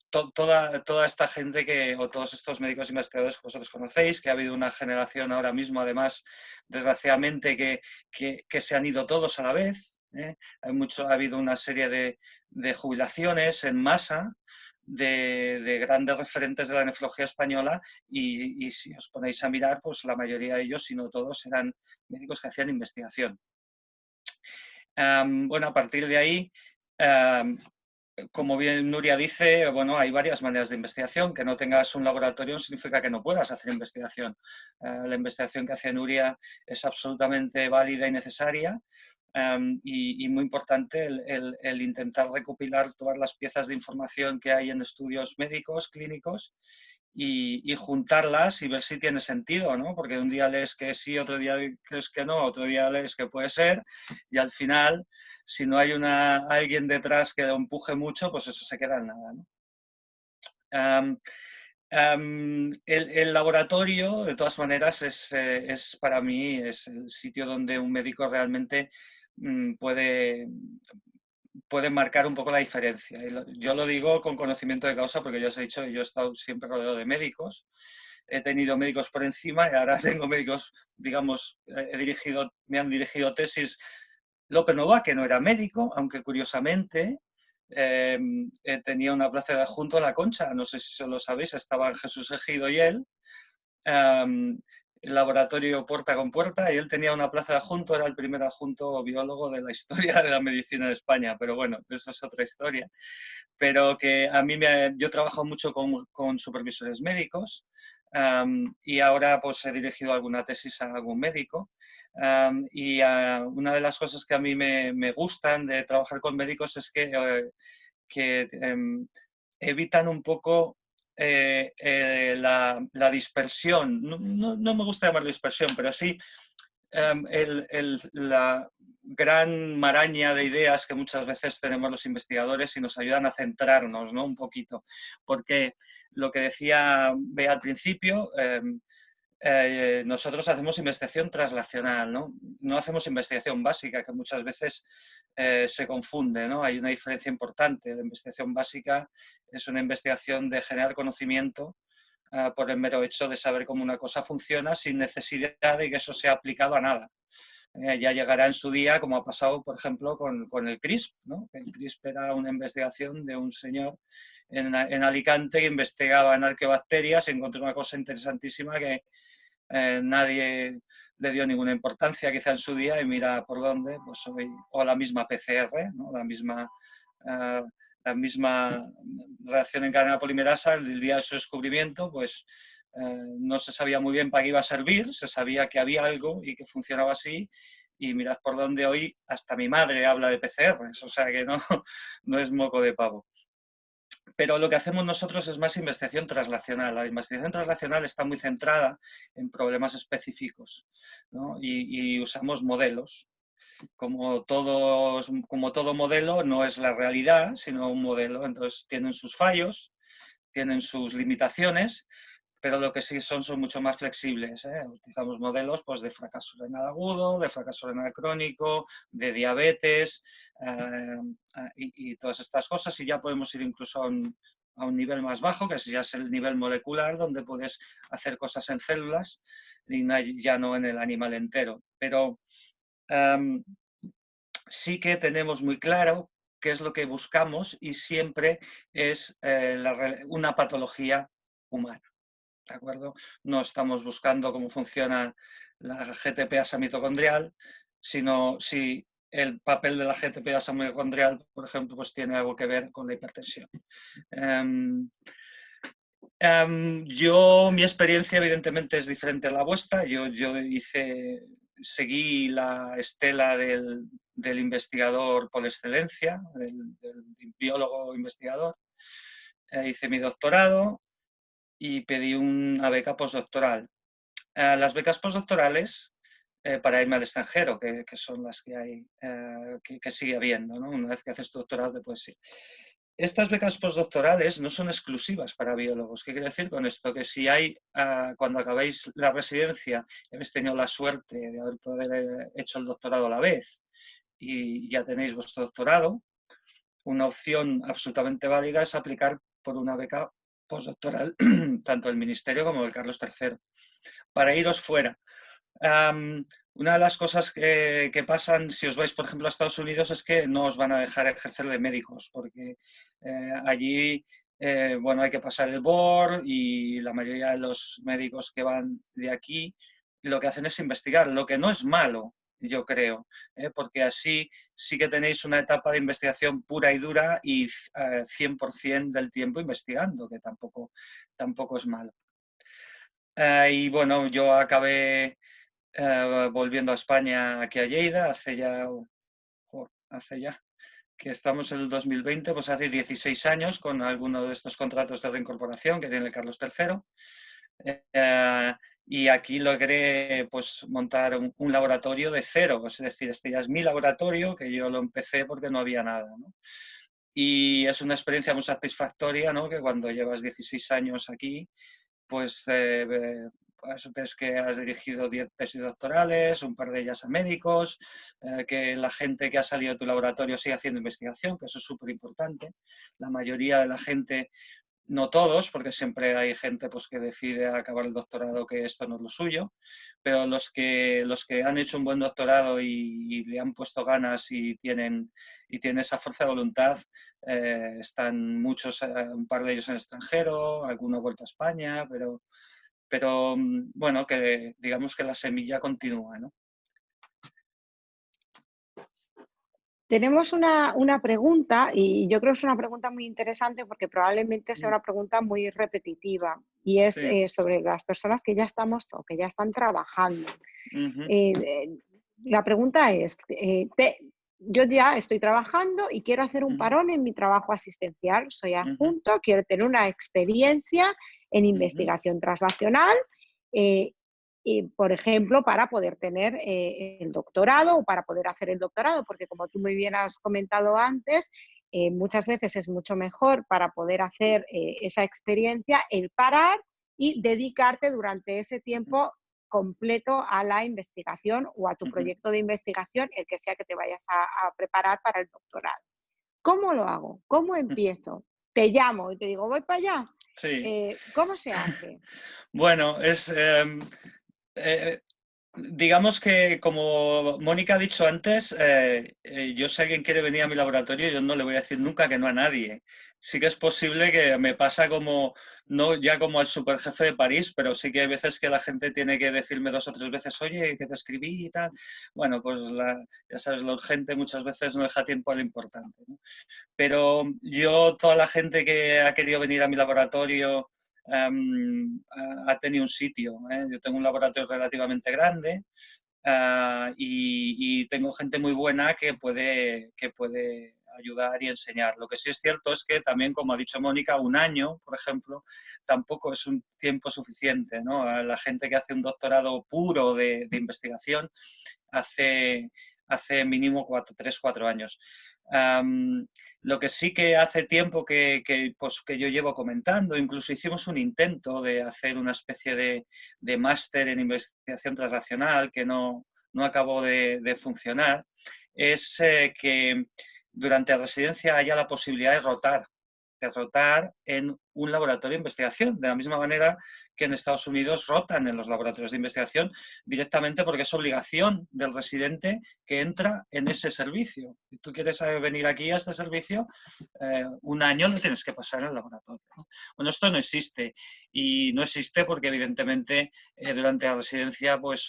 toda esta gente o todos estos médicos investigadores que vosotros conocéis, que ha habido una generación ahora mismo, además, desgraciadamente, que se han ido todos a la vez. Ha habido una serie de jubilaciones en masa de grandes referentes de la nefrología española y si os ponéis a mirar, pues la mayoría de ellos, si no todos, eran médicos que hacían investigación. Bueno, a partir de ahí, como bien Nuria dice, bueno, hay varias maneras de investigación. Que no tengas un laboratorio no significa que no puedas hacer investigación. La investigación que hace Nuria es absolutamente válida y necesaria, y muy importante el intentar recopilar todas las piezas de información que hay en estudios médicos, clínicos, y juntarlas y ver si tiene sentido, ¿no? Porque un día lees que sí, otro día crees que no, otro día lees que puede ser, y al final, si no hay alguien detrás que lo empuje mucho, pues eso se queda en nada, ¿no? El laboratorio, de todas maneras, es para mí es el sitio donde un médico realmente puede marcar un poco la diferencia. Yo lo digo con conocimiento de causa porque ya os he dicho, yo he estado siempre rodeado de médicos, he tenido médicos por encima y ahora tengo médicos, digamos, me han dirigido tesis. López Nova, que no era médico, aunque curiosamente tenía una plaza de adjunto a la Concha, no sé si lo sabéis, estaban Jesús Ejido y él, el laboratorio puerta con puerta, y él tenía una plaza de adjunto, era el primer adjunto biólogo de la historia de la medicina de España, pero bueno, eso es otra historia. Pero que a mí yo trabajo mucho con supervisores médicos, y ahora pues he dirigido alguna tesis a algún médico, y una de las cosas que a mí me gustan de trabajar con médicos es que evitan un poco la dispersión. No me gusta llamarlo dispersión, pero sí la gran maraña de ideas que muchas veces tenemos los investigadores y nos ayudan a centrarnos, ¿no? Un poquito. Porque lo que decía Bea al principio, nosotros hacemos investigación translacional, ¿no? No hacemos investigación básica, que muchas veces se confunde, ¿no? Hay una diferencia importante. La investigación básica es una investigación de generar conocimiento por el mero hecho de saber cómo una cosa funciona sin necesidad de que eso sea aplicado a nada. Ya llegará en su día, como ha pasado, por ejemplo, con el CRISP, ¿no? El CRISP era una investigación de un señor en Alicante que investigaba en arqueobacterias y encontró una cosa interesantísima que nadie le dio ninguna importancia quizá en su día, y mira por dónde, pues hoy, o la misma PCR, ¿no? La misma reacción en cadena polimerasa, el día de su descubrimiento, pues no se sabía muy bien para qué iba a servir, se sabía que había algo y que funcionaba así, y mirad por dónde hoy hasta mi madre habla de PCRs, o sea que no es moco de pavo. Pero lo que hacemos nosotros es más investigación translacional. La investigación translacional está muy centrada en problemas específicos, ¿no? Y usamos modelos. Como todo modelo, no es la realidad, sino un modelo. Entonces tienen sus fallos, tienen sus limitaciones, pero lo que sí son mucho más flexibles. Utilizamos modelos pues, de fracaso renal agudo, de fracaso renal crónico, de diabetes y todas estas cosas, y ya podemos ir incluso a un nivel más bajo, que ya es el nivel molecular, donde puedes hacer cosas en células y ya no en el animal entero. Pero sí que tenemos muy claro qué es lo que buscamos y siempre es una patología humana. ¿De acuerdo? No estamos buscando cómo funciona la GTPasa mitocondrial, sino si el papel de la GTPasa mitocondrial, por ejemplo, pues tiene algo que ver con la hipertensión. Mi experiencia evidentemente es diferente a la vuestra. Yo seguí la estela del investigador por excelencia, del biólogo investigador. Hice mi doctorado y pedí una beca postdoctoral. Las becas postdoctorales para irme al extranjero, que son las que hay, que sigue habiendo, ¿no? Una vez que haces tu doctorado, pues sí. Estas becas postdoctorales no son exclusivas para biólogos. ¿Qué quiere decir con esto? Que si hay, cuando acabáis la residencia, habéis tenido la suerte de haber hecho el doctorado a la vez y ya tenéis vuestro doctorado, una opción absolutamente válida es aplicar por una beca postdoctoral, tanto del Ministerio como del Carlos III, para iros fuera. Una de las cosas que pasan si os vais, por ejemplo, a Estados Unidos es que no os van a dejar ejercer de médicos, porque allí bueno, hay que pasar el board y la mayoría de los médicos que van de aquí lo que hacen es investigar, lo que no es malo, yo creo, porque así sí que tenéis una etapa de investigación pura y dura y 100% del tiempo investigando, que tampoco es malo. Y bueno, yo acabé volviendo a España, aquí a Lleida, hace ya, que estamos en el 2020, pues hace 16 años, con alguno de estos contratos de reincorporación que tiene el Carlos III. Y aquí logré pues, montar un laboratorio de cero, es decir, este ya es mi laboratorio, que yo lo empecé porque no había nada, ¿no? Y es una experiencia muy satisfactoria, ¿no? Que cuando llevas 16 años aquí, pues ves que has dirigido 10 tesis doctorales, un par de ellas a médicos, que la gente que ha salido de tu laboratorio sigue haciendo investigación, que eso es súper importante. La mayoría de la gente, no todos, porque siempre hay gente pues, que decide acabar el doctorado que esto no es lo suyo, pero los que han hecho un buen doctorado y le han puesto ganas y tienen esa fuerza de voluntad, están muchos, un par de ellos en el extranjero, alguno ha vuelto a España, pero bueno, que digamos que la semilla continúa, ¿no? Tenemos una pregunta, y yo creo que es una pregunta muy interesante porque probablemente sea una pregunta muy repetitiva, y es Sí. sobre las personas que ya estamos o que ya están trabajando. Uh-huh. La pregunta es, yo ya estoy trabajando y quiero hacer un parón en mi trabajo asistencial, soy adjunto, quiero tener una experiencia en investigación translacional, por ejemplo, para poder tener el doctorado o para poder hacer el doctorado, porque como tú muy bien has comentado antes, muchas veces es mucho mejor para poder hacer esa experiencia el parar y dedicarte durante ese tiempo completo a la investigación o a tu proyecto de investigación, el que sea que te vayas a preparar para el doctorado. ¿Cómo lo hago? ¿Cómo empiezo? Te llamo y te digo, voy para allá. Sí. ¿Cómo se hace? Bueno, digamos que, como Mónica ha dicho antes, yo si alguien quiere venir a mi laboratorio, yo no le voy a decir nunca que no a nadie. Sí que es posible que me pasa como, no ya como el superjefe de París, pero sí que hay veces que la gente tiene que decirme 2 o 3 veces, oye, que te escribí y tal. Bueno, pues ya sabes, lo urgente muchas veces no deja tiempo a lo importante, ¿no? Pero yo, toda la gente que ha querido venir a mi laboratorio, ha tenido un sitio. Yo tengo un laboratorio relativamente grande y tengo gente muy buena que puede ayudar y enseñar. Lo que sí es cierto es que también, como ha dicho Mónica, 1 año, por ejemplo, tampoco es un tiempo suficiente, ¿no? A la gente que hace un doctorado puro de investigación hace mínimo 3 o 4 años. Lo que sí que hace tiempo que yo llevo comentando, incluso hicimos un intento de hacer una especie de máster en investigación translacional que no acabó de funcionar, es que durante la residencia haya la posibilidad de rotar en un laboratorio de investigación, de la misma manera que en Estados Unidos rotan en los laboratorios de investigación directamente porque es obligación del residente que entra en ese servicio. Si tú quieres venir aquí a este servicio, 1 año lo tienes que pasar en el laboratorio, ¿no? Bueno, esto no existe, y no existe porque evidentemente durante la residencia pues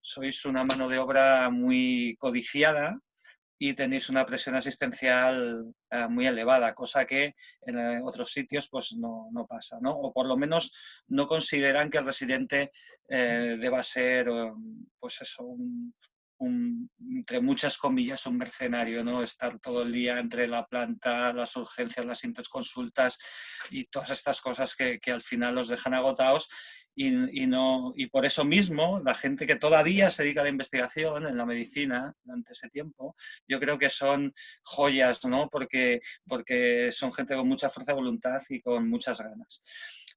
sois una mano de obra muy codiciada, y tenéis una presión asistencial muy elevada, cosa que en otros sitios pues no pasa, ¿no? O por lo menos no consideran que el residente deba ser, pues eso, entre muchas comillas, un mercenario, ¿no? Estar todo el día entre la planta, las urgencias, las interconsultas y todas estas cosas que al final los dejan agotados. Y por eso mismo, la gente que todavía se dedica a la investigación en la medicina durante ese tiempo, yo creo que son joyas, ¿no? Porque son gente con mucha fuerza de voluntad y con muchas ganas.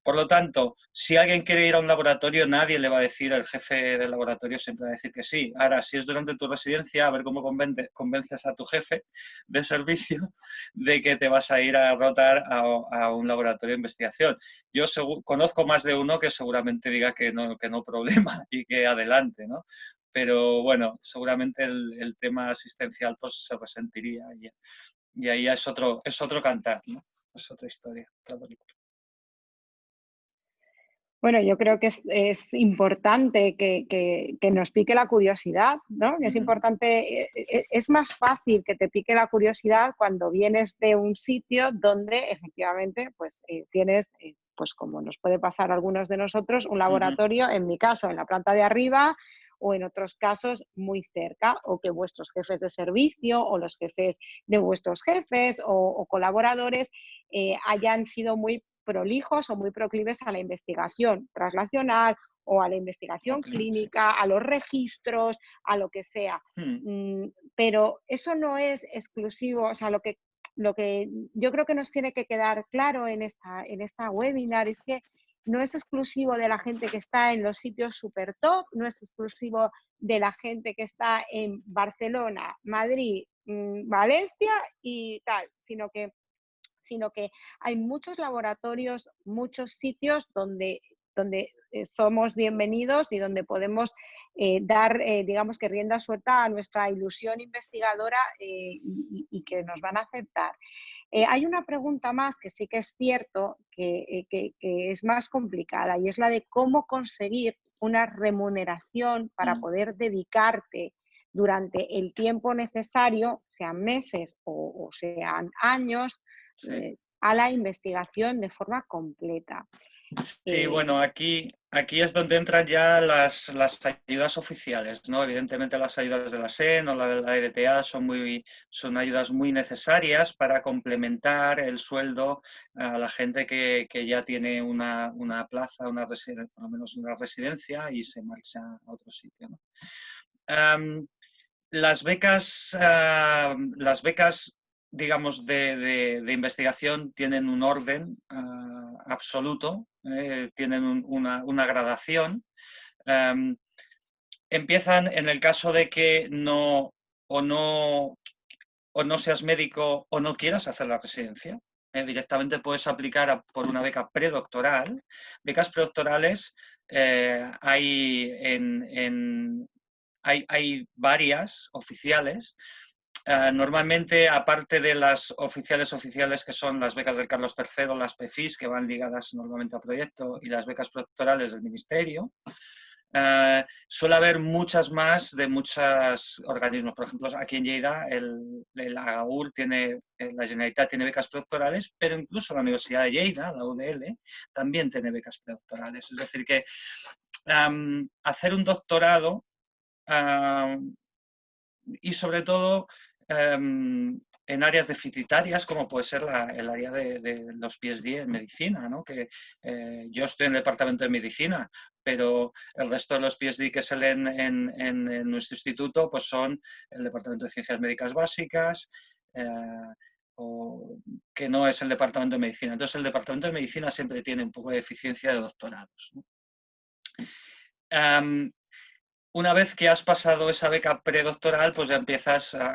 Por lo tanto, si alguien quiere ir a un laboratorio, nadie le va a decir, el jefe del laboratorio siempre va a decir que sí. Ahora, si es durante tu residencia, a ver cómo convences a tu jefe de servicio de que te vas a ir a rotar a un laboratorio de investigación. Yo conozco más de uno que seguramente diga que no problema y que adelante, ¿no? Pero bueno, seguramente el tema asistencial pues se resentiría y ahí ya es otro cantar, ¿no? Es otra historia, otra película. Bueno, yo creo que es importante que nos pique la curiosidad, ¿no? Es importante, es más fácil que te pique la curiosidad cuando vienes de un sitio donde efectivamente pues, tienes, pues como nos puede pasar a algunos de nosotros, un laboratorio, en mi caso, en la planta de arriba, o en otros casos muy cerca, o que vuestros jefes de servicio o los jefes de vuestros jefes o colaboradores hayan sido muy prolijos o muy proclives a la investigación translacional o a la investigación clínica, a los registros, a lo que sea. Pero eso no es exclusivo, o sea, lo que yo creo que nos tiene que quedar claro en esta webinar es que no es exclusivo de la gente que está en los sitios super top, no es exclusivo de la gente que está en Barcelona, Madrid, Valencia y tal, sino que hay muchos laboratorios, muchos sitios donde somos bienvenidos y donde podemos dar, digamos que rienda suelta a nuestra ilusión investigadora y que nos van a aceptar. Hay una pregunta más que sí que es cierto que es más complicada y es la de cómo conseguir una remuneración para poder dedicarte durante el tiempo necesario, sean meses o sean años, Sí. a la investigación de forma completa. Sí, bueno, aquí es donde entran ya las ayudas oficiales, ¿no? Evidentemente las ayudas de la SEN o la de la EDTA son ayudas muy necesarias para complementar el sueldo a la gente que ya tiene una plaza, por lo menos una residencia y se marcha a otro sitio, ¿no? Las becas, digamos, de investigación tienen un orden absoluto, tienen una gradación. Empiezan en el caso de que no seas médico o no quieras hacer la residencia. Directamente puedes aplicar por una beca predoctoral. Becas predoctorales hay hay varias oficiales. Normalmente, aparte de las oficiales que son las becas del Carlos III, las PEFIS, que van ligadas normalmente a proyecto, y las becas predoctorales del Ministerio, suele haber muchas más de muchos organismos. Por ejemplo, aquí en Lleida el AGAUR la Generalitat tiene becas predoctorales, pero incluso la Universidad de Lleida, la UDL, también tiene becas predoctorales. Es decir, que hacer un doctorado y sobre todo en áreas deficitarias como puede ser el área de los PhD en medicina, ¿no? Que yo estoy en el departamento de medicina, pero el resto de los PhD que se leen en nuestro instituto pues son el departamento de ciencias médicas básicas, o que no es el departamento de medicina. Entonces el departamento de medicina siempre tiene un poco de deficiencia de doctorados, ¿no? Una vez que has pasado esa beca predoctoral, pues ya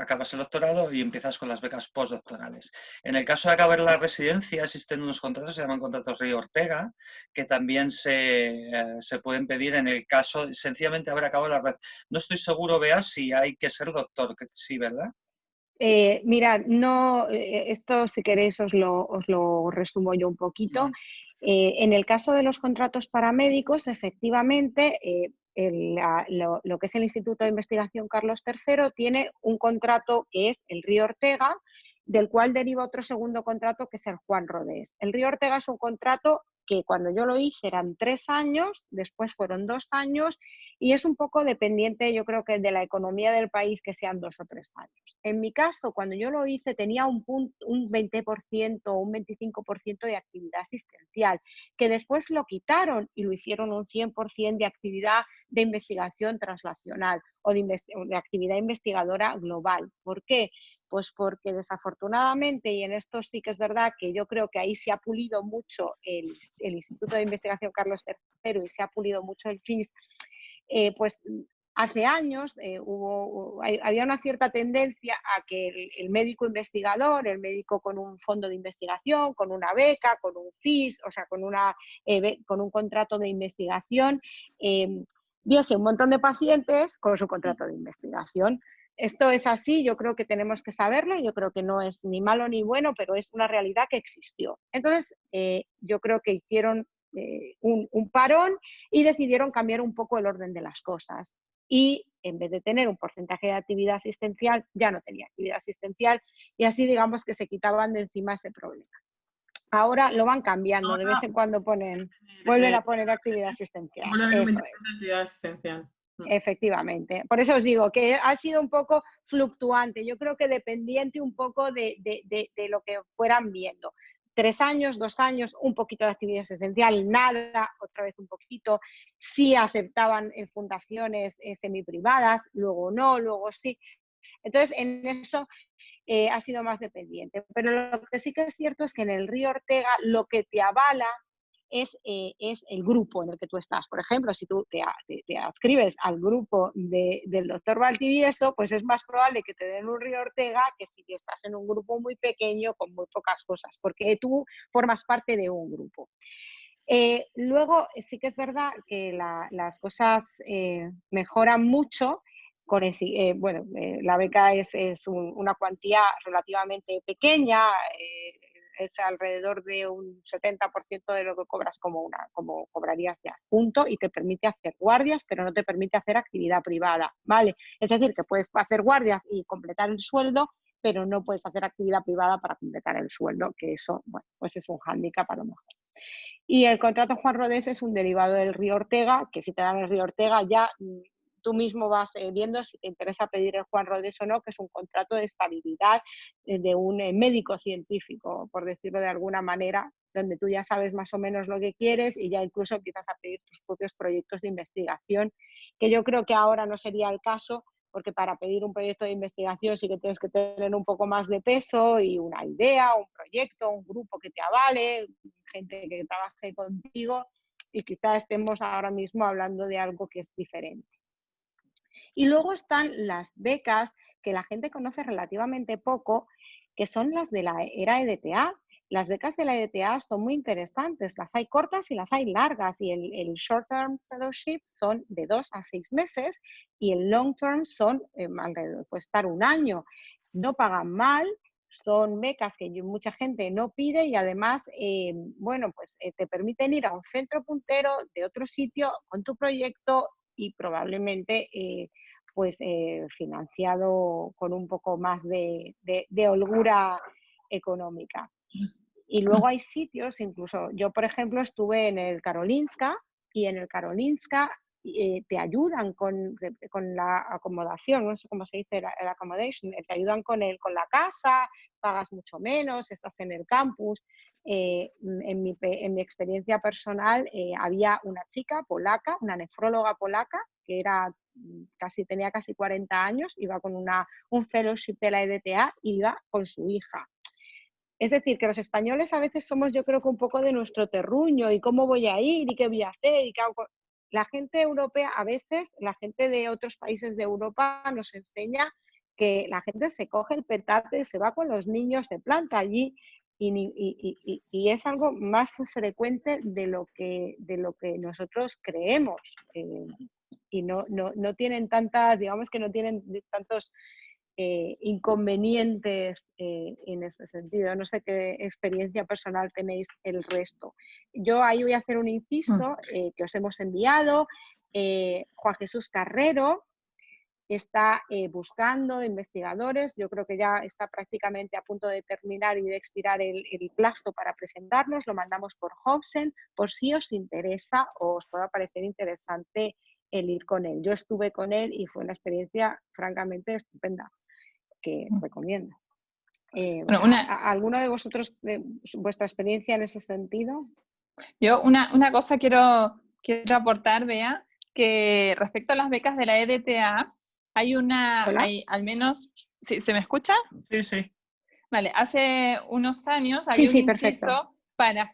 acabas el doctorado y empiezas con las becas postdoctorales. En el caso de acabar la residencia, existen unos contratos, se llaman contratos Río Ortega, que también se pueden pedir en el caso, sencillamente haber acabado la red. No estoy seguro, Bea, si hay que ser doctor, sí, ¿verdad? Mirad, no, esto si queréis os lo resumo yo un poquito. En el caso de los contratos paramédicos, efectivamente, lo que es el Instituto de Investigación Carlos III tiene un contrato que es el Río Ortega, del cual deriva otro segundo contrato que es el Juan Rodés. El Río Ortega es un contrato que cuando yo lo hice eran 3 años, después fueron 2 años y es un poco dependiente, yo creo que de la economía del país, que sean 2 o 3 años. En mi caso, cuando yo lo hice, tenía un 20% o un 25% de actividad asistencial, que después lo quitaron y lo hicieron un 100% de actividad de investigación translacional o de actividad investigadora global. ¿Por qué? Pues porque desafortunadamente, y en esto sí que es verdad que yo creo que ahí se ha pulido mucho el Instituto de Investigación Carlos III y se ha pulido mucho el FIS, pues hace años había una cierta tendencia a que el médico investigador, el médico con un fondo de investigación, con una beca, con un FIS, o sea, con un contrato de investigación, viese un montón de pacientes con su contrato de investigación. Esto es así, yo creo que tenemos que saberlo, yo creo que no es ni malo ni bueno, pero es una realidad que existió. Entonces, yo creo que hicieron un parón y decidieron cambiar un poco el orden de las cosas. Y en vez de tener un porcentaje de actividad asistencial, ya no tenía actividad asistencial y así digamos que se quitaban de encima ese problema. Ahora lo van cambiando, de vez en cuando vuelven a poner actividad asistencial. Eso es. Actividad asistencial. Efectivamente. Por eso os digo que ha sido un poco fluctuante. Yo creo que dependiente un poco de lo que fueran viendo. 3 años, 2 años, un poquito de actividad asistencial, nada, otra vez un poquito. Sí aceptaban en fundaciones semiprivadas, luego no, luego sí. Entonces, en eso ha sido más dependiente. Pero lo que sí que es cierto es que en el Río Ortega lo que te avala es el grupo en el que tú estás. Por ejemplo, si tú te adscribes al grupo del doctor Valdivieso, pues es más probable que te den un Río Ortega que si estás en un grupo muy pequeño con muy pocas cosas, porque tú formas parte de un grupo. Luego, sí que es verdad que las cosas mejoran mucho. La beca es una cuantía relativamente pequeña, es alrededor de un 70% de lo que cobras como cobrarías de adjunto y te permite hacer guardias, pero no te permite hacer actividad privada, ¿vale? Es decir, que puedes hacer guardias y completar el sueldo, pero no puedes hacer actividad privada para completar el sueldo, que eso, bueno, pues es un hándicap a lo mejor. Y el contrato Juan Rodés es un derivado del Río Ortega, que si te dan el Río Ortega ya tú mismo vas viendo si te interesa pedir el Juan Rodés o no, que es un contrato de estabilidad de un médico científico, por decirlo de alguna manera, donde tú ya sabes más o menos lo que quieres y ya incluso empiezas a pedir tus propios proyectos de investigación, que yo creo que ahora no sería el caso, porque para pedir un proyecto de investigación sí que tienes que tener un poco más de peso y una idea, un proyecto, un grupo que te avale, gente que trabaje contigo, y quizá estemos ahora mismo hablando de algo que es diferente. Y luego están las becas que la gente conoce relativamente poco, que son las de la era EDTA. Las becas de la EDTA son muy interesantes, las hay cortas y las hay largas, y el Short Term Fellowship son de 2 a 6 meses y el Long Term son alrededor, puede estar 1 año. No pagan mal, son becas que mucha gente no pide y además, te permiten ir a un centro puntero de otro sitio con tu proyecto y probablemente financiado con un poco más de holgura económica. Y luego hay sitios, incluso yo por ejemplo estuve en el Karolinska y en el Karolinska te ayudan con la acomodación, no sé cómo se dice, el accommodation, te ayudan con la casa, pagas mucho menos, estás en el campus. En mi experiencia personal había una chica polaca, una nefróloga polaca, que tenía casi 40 años, iba con un fellowship de la EDTA y iba con su hija. Es decir, que los españoles a veces somos, yo creo que un poco de nuestro terruño, y cómo voy a ir, y qué voy a hacer, y qué hago. La gente europea, a veces, la gente de otros países de Europa nos enseña que la gente se coge el petate, se va con los niños, se planta allí, y es algo más frecuente de lo que nosotros creemos. Y no tienen tantas, digamos que no tienen tantos inconvenientes en ese sentido. No sé qué experiencia personal tenéis el resto. Yo ahí voy a hacer un inciso que os hemos enviado. Juan Jesús Carrero está buscando investigadores. Yo creo que ya está prácticamente a punto de terminar y de expirar el plazo para presentarnos. Lo mandamos por Hobson, por si os interesa o os pueda parecer interesante el ir con él. Yo estuve con él y fue una experiencia francamente estupenda, que recomiendo. Bueno, ¿Alguno de vosotros, vuestra experiencia en ese sentido? Yo una cosa quiero aportar, Bea, que respecto a las becas de la EDTA, hay al menos, ¿sí, se me escucha? Sí, sí. Vale, hace unos años había un inciso perfecto. para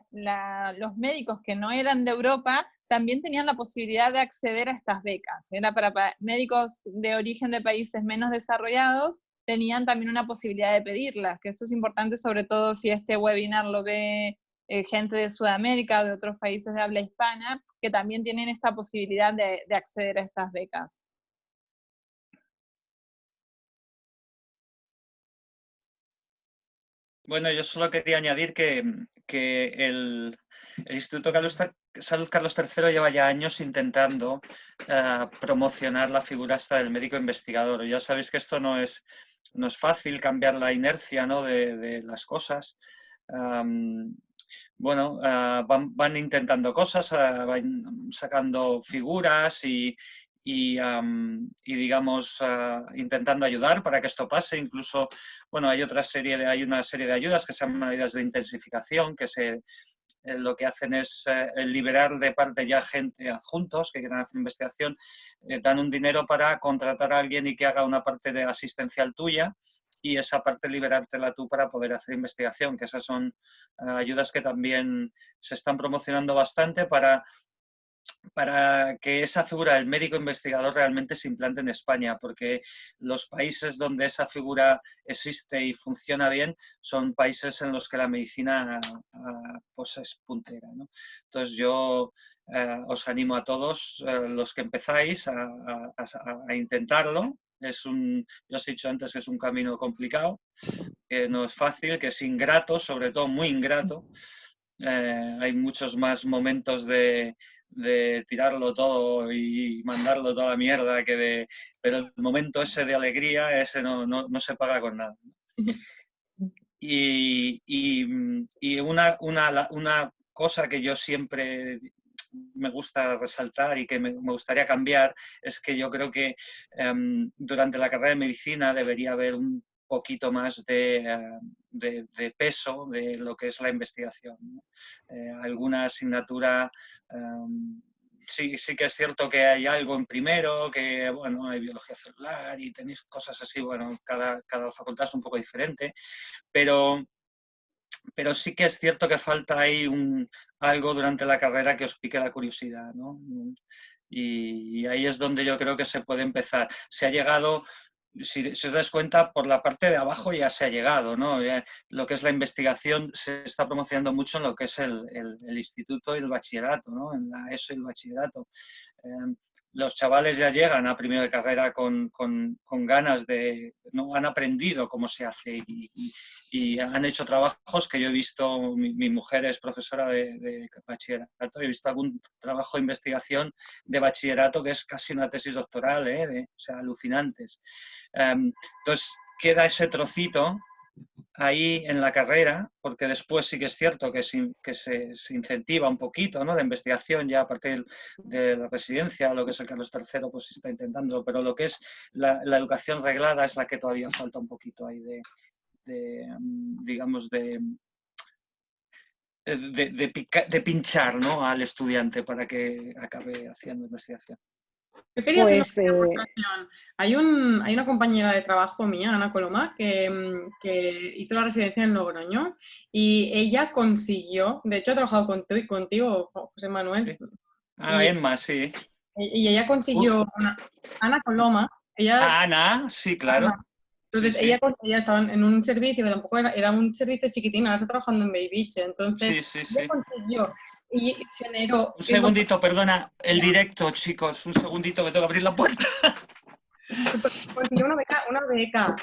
los médicos que no eran de Europa, también tenían la posibilidad de acceder a estas becas. Era para médicos de origen de países menos desarrollados, tenían también una posibilidad de pedirlas, que esto es importante sobre todo si este webinar lo ve gente de Sudamérica o de otros países de habla hispana, que también tienen esta posibilidad de acceder a estas becas. Bueno, yo solo quería añadir que el Instituto Salud Carlos III lleva ya años intentando promocionar la figura esta del médico investigador. Ya sabéis que esto no es fácil, cambiar la inercia, ¿no?, de las cosas. Bueno, van intentando cosas, van sacando figuras y digamos, intentando ayudar para que esto pase. Incluso, bueno, hay una serie de ayudas que se llaman ayudas de intensificación, que lo que hacen es liberar de parte ya gente adjuntos que quieran hacer investigación, dan un dinero para contratar a alguien y que haga una parte de asistencial tuya, y esa parte liberártela tú para poder hacer investigación, que esas son ayudas que también se están promocionando bastante para que esa figura del médico investigador realmente se implante en España, porque los países donde esa figura existe y funciona bien son países en los que la medicina pues es puntera, ¿no? Entonces yo os animo a todos los que empezáis a intentarlo. Yo os he dicho antes que es un camino complicado, que no es fácil, que es ingrato, sobre todo muy ingrato. Hay muchos más momentos de tirarlo todo y mandarlo toda la mierda pero el momento ese de alegría, ese no se paga con nada. Y una cosa que yo siempre me gusta resaltar y que me gustaría cambiar es que yo creo que durante la carrera de medicina debería haber un poquito más de peso de lo que es la investigación, ¿no? Alguna asignatura, sí que es cierto que hay algo en primero, que bueno, hay biología celular y tenéis cosas así, bueno, cada facultad es un poco diferente, pero sí que es cierto que falta ahí algo durante la carrera que os pique la curiosidad, ¿no? Y ahí es donde yo creo que se puede empezar. Se ha llegado, si os dais cuenta, por la parte de abajo ya se ha llegado, ¿no? Lo que es la investigación se está promocionando mucho en lo que es el instituto y el bachillerato, ¿no? En la ESO y el bachillerato. Los chavales ya llegan a primero de carrera con ganas ¿no? Han aprendido cómo se hace y han hecho trabajos que yo he visto. Mi mujer es profesora de bachillerato, he visto algún trabajo de investigación de bachillerato que es casi una tesis doctoral, o sea, alucinantes. Entonces queda ese trocito ahí en la carrera, porque después sí que es cierto que se incentiva un poquito, ¿no?, la investigación ya a partir de la residencia, lo que es el Carlos III, pues se está intentando, pero lo que es la educación reglada es la que todavía falta un poquito ahí digamos, de pinchar, ¿no?, al estudiante para que acabe haciendo investigación. Yo quería hacer una aportación. Hay una compañera de trabajo mía, Ana Coloma, que hizo la residencia en Logroño y ella consiguió, de hecho ha trabajado contigo, José Manuel. Sí. Emma, sí. Y ella consiguió, Ana Coloma. Ana, sí, claro. Ana. Entonces sí. Ella estaba en un servicio, pero tampoco era un servicio chiquitín, ahora está trabajando en Baybiche, entonces ella consiguió. Y generó... Un segundito, perdona, el directo, chicos, un segundito, que tengo que abrir la puerta. Consiguió una beca.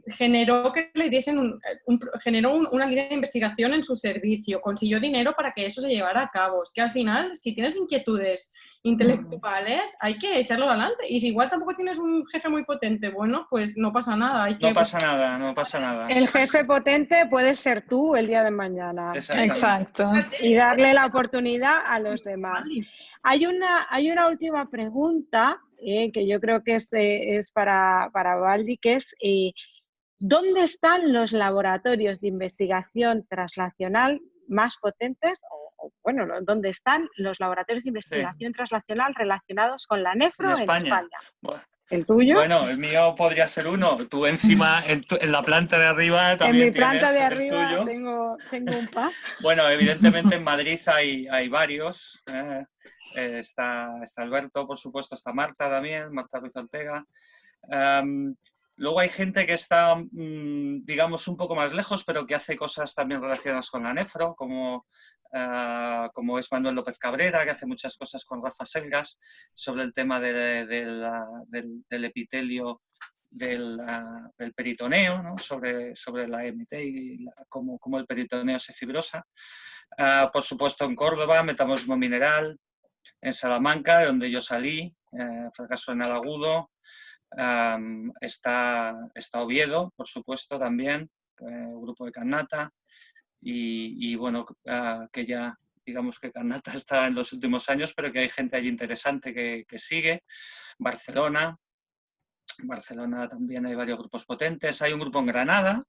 Generó que le diesen generó una línea de investigación en su servicio, consiguió dinero para que eso se llevara a cabo. Es que al final, si tienes inquietudes intelectuales, hay que echarlo adelante. Y si igual tampoco tienes un jefe muy potente, bueno, pues no pasa nada. No pasa nada, no pasa nada. El jefe potente puedes ser tú el día de mañana. Exacto. Y darle la oportunidad a los demás. Hay una última pregunta que yo creo que es para Baldi, que es ¿dónde están los laboratorios de investigación translacional más potentes? Bueno, ¿dónde están los laboratorios de investigación translacional relacionados con la nefro en España? Bueno, ¿El tuyo? Bueno, el mío podría ser uno. Tú encima, en la planta de arriba también en mi planta de tienes arriba el tuyo. tengo un par. Bueno, evidentemente en Madrid hay varios. Está Alberto, por supuesto, está Marta también, Marta Ruiz Ortega. Luego hay gente que está, digamos, un poco más lejos, pero que hace cosas también relacionadas con la nefro, como es Manuel López Cabrera, que hace muchas cosas con Rafa Selgas sobre el tema del epitelio del peritoneo, ¿no? sobre la EMT y cómo el peritoneo se fibrosa. Por supuesto, en Córdoba, metabolismo mineral, en Salamanca, de donde yo salí, fracaso renal agudo. Está Oviedo, por supuesto, también, grupo de Cannata, y bueno, que ya digamos que Cannata está en los últimos años, pero que hay gente allí interesante que sigue. Barcelona también hay varios grupos potentes. Hay un grupo en Granada,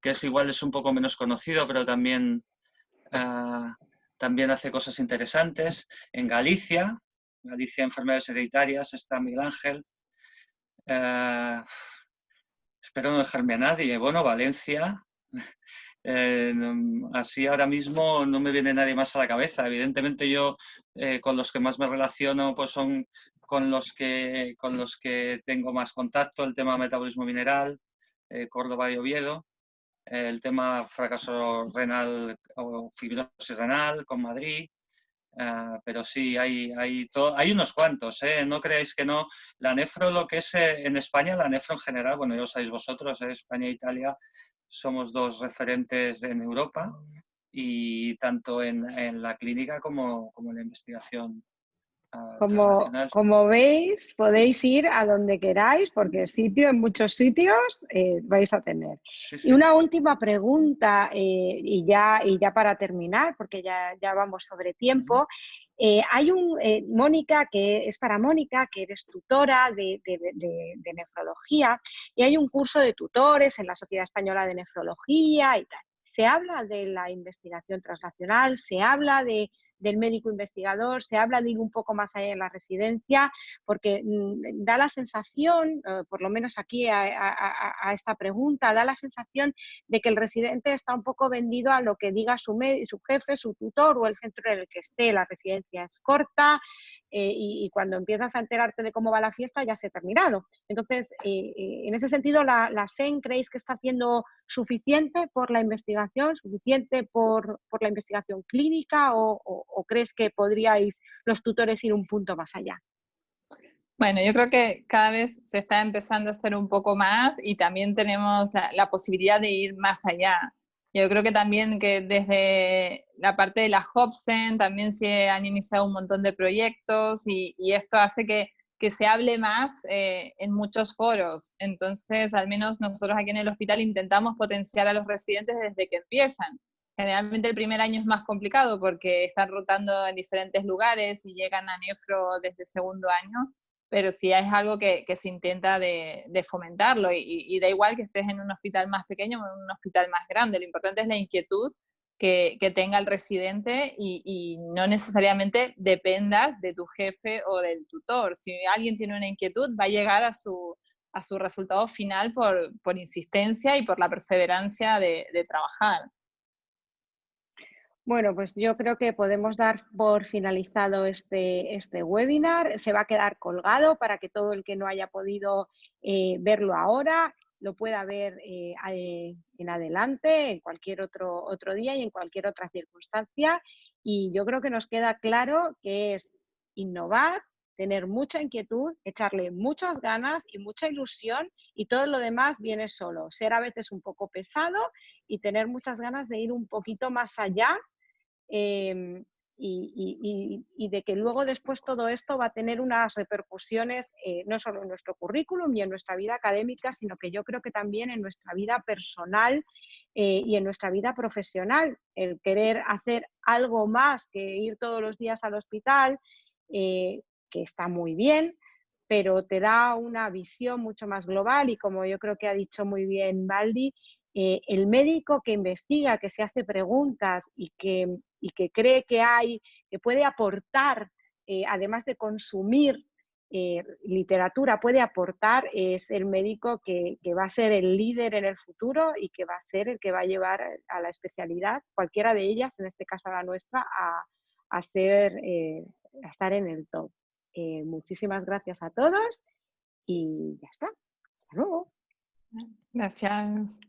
que es un poco menos conocido, pero también hace cosas interesantes. En Galicia, enfermedades hereditarias, está Miguel Ángel. Espero no dejarme a nadie. Bueno, Valencia. Así ahora mismo no me viene nadie más a la cabeza. Evidentemente yo con los que más me relaciono pues son con los que tengo más contacto, el tema metabolismo mineral, Córdoba y Oviedo, el tema fracaso renal o fibrosis renal con Madrid. Pero sí, hay unos cuantos, no creáis que no. La nefro, lo que es en España, la nefro en general, bueno, ya lo sabéis vosotros, España e Italia somos dos referentes en Europa, y tanto en la clínica como en la investigación transnacional. Como veis, podéis ir a donde queráis, porque en muchos sitios vais a tener. Sí, sí. Y una última pregunta, y ya para terminar, porque ya vamos sobre tiempo. Hay Mónica, que es para Mónica, que eres tutora de nefrología, y hay un curso de tutores en la Sociedad Española de Nefrología y tal. Se habla de la investigación translacional, se habla del médico investigador, se habla de ir un poco más allá en la residencia, porque da la sensación, por lo menos aquí a esta pregunta, da la sensación de que el residente está un poco vendido a lo que diga su jefe, su tutor o el centro en el que esté. La residencia es corta y cuando empiezas a enterarte de cómo va la fiesta ya se ha terminado. Entonces, en ese sentido, ¿la SEN creéis que está haciendo suficiente por la investigación, suficiente por la investigación clínica, o crees que podríais los tutores ir un punto más allá? Bueno, yo creo que cada vez se está empezando a hacer un poco más y también tenemos la posibilidad de ir más allá. Yo creo que también que desde la parte de la Hobson también se han iniciado un montón de proyectos y esto hace que se hable más en muchos foros. Entonces, al menos nosotros aquí en el hospital intentamos potenciar a los residentes desde que empiezan. Generalmente el primer año es más complicado porque están rotando en diferentes lugares y llegan a nefro desde el segundo año, pero sí es algo que se intenta de fomentarlo y da igual que estés en un hospital más pequeño o en un hospital más grande. Lo importante es la inquietud que tenga el residente y no necesariamente dependas de tu jefe o del tutor. Si alguien tiene una inquietud, va a llegar a su resultado final por insistencia y por la perseverancia de trabajar. Bueno, pues yo creo que podemos dar por finalizado este webinar. Se va a quedar colgado para que todo el que no haya podido verlo ahora lo pueda ver en adelante, en cualquier otro día y en cualquier otra circunstancia. Y yo creo que nos queda claro que es innovar, tener mucha inquietud, echarle muchas ganas y mucha ilusión, y todo lo demás viene solo. Ser a veces un poco pesado y tener muchas ganas de ir un poquito más allá. y de que luego después todo esto va a tener unas repercusiones no solo en nuestro currículum y en nuestra vida académica, sino que yo creo que también en nuestra vida personal y en nuestra vida profesional. El querer hacer algo más que ir todos los días al hospital, que está muy bien, pero te da una visión mucho más global y, como yo creo que ha dicho muy bien Baldi, el médico que investiga, que se hace preguntas y que cree que puede aportar, además de consumir literatura, puede aportar, es el médico que va a ser el líder en el futuro y que va a ser el que va a llevar a la especialidad, cualquiera de ellas, en este caso la nuestra, a estar en el top. Muchísimas gracias a todos y ya está. Hasta luego. Gracias.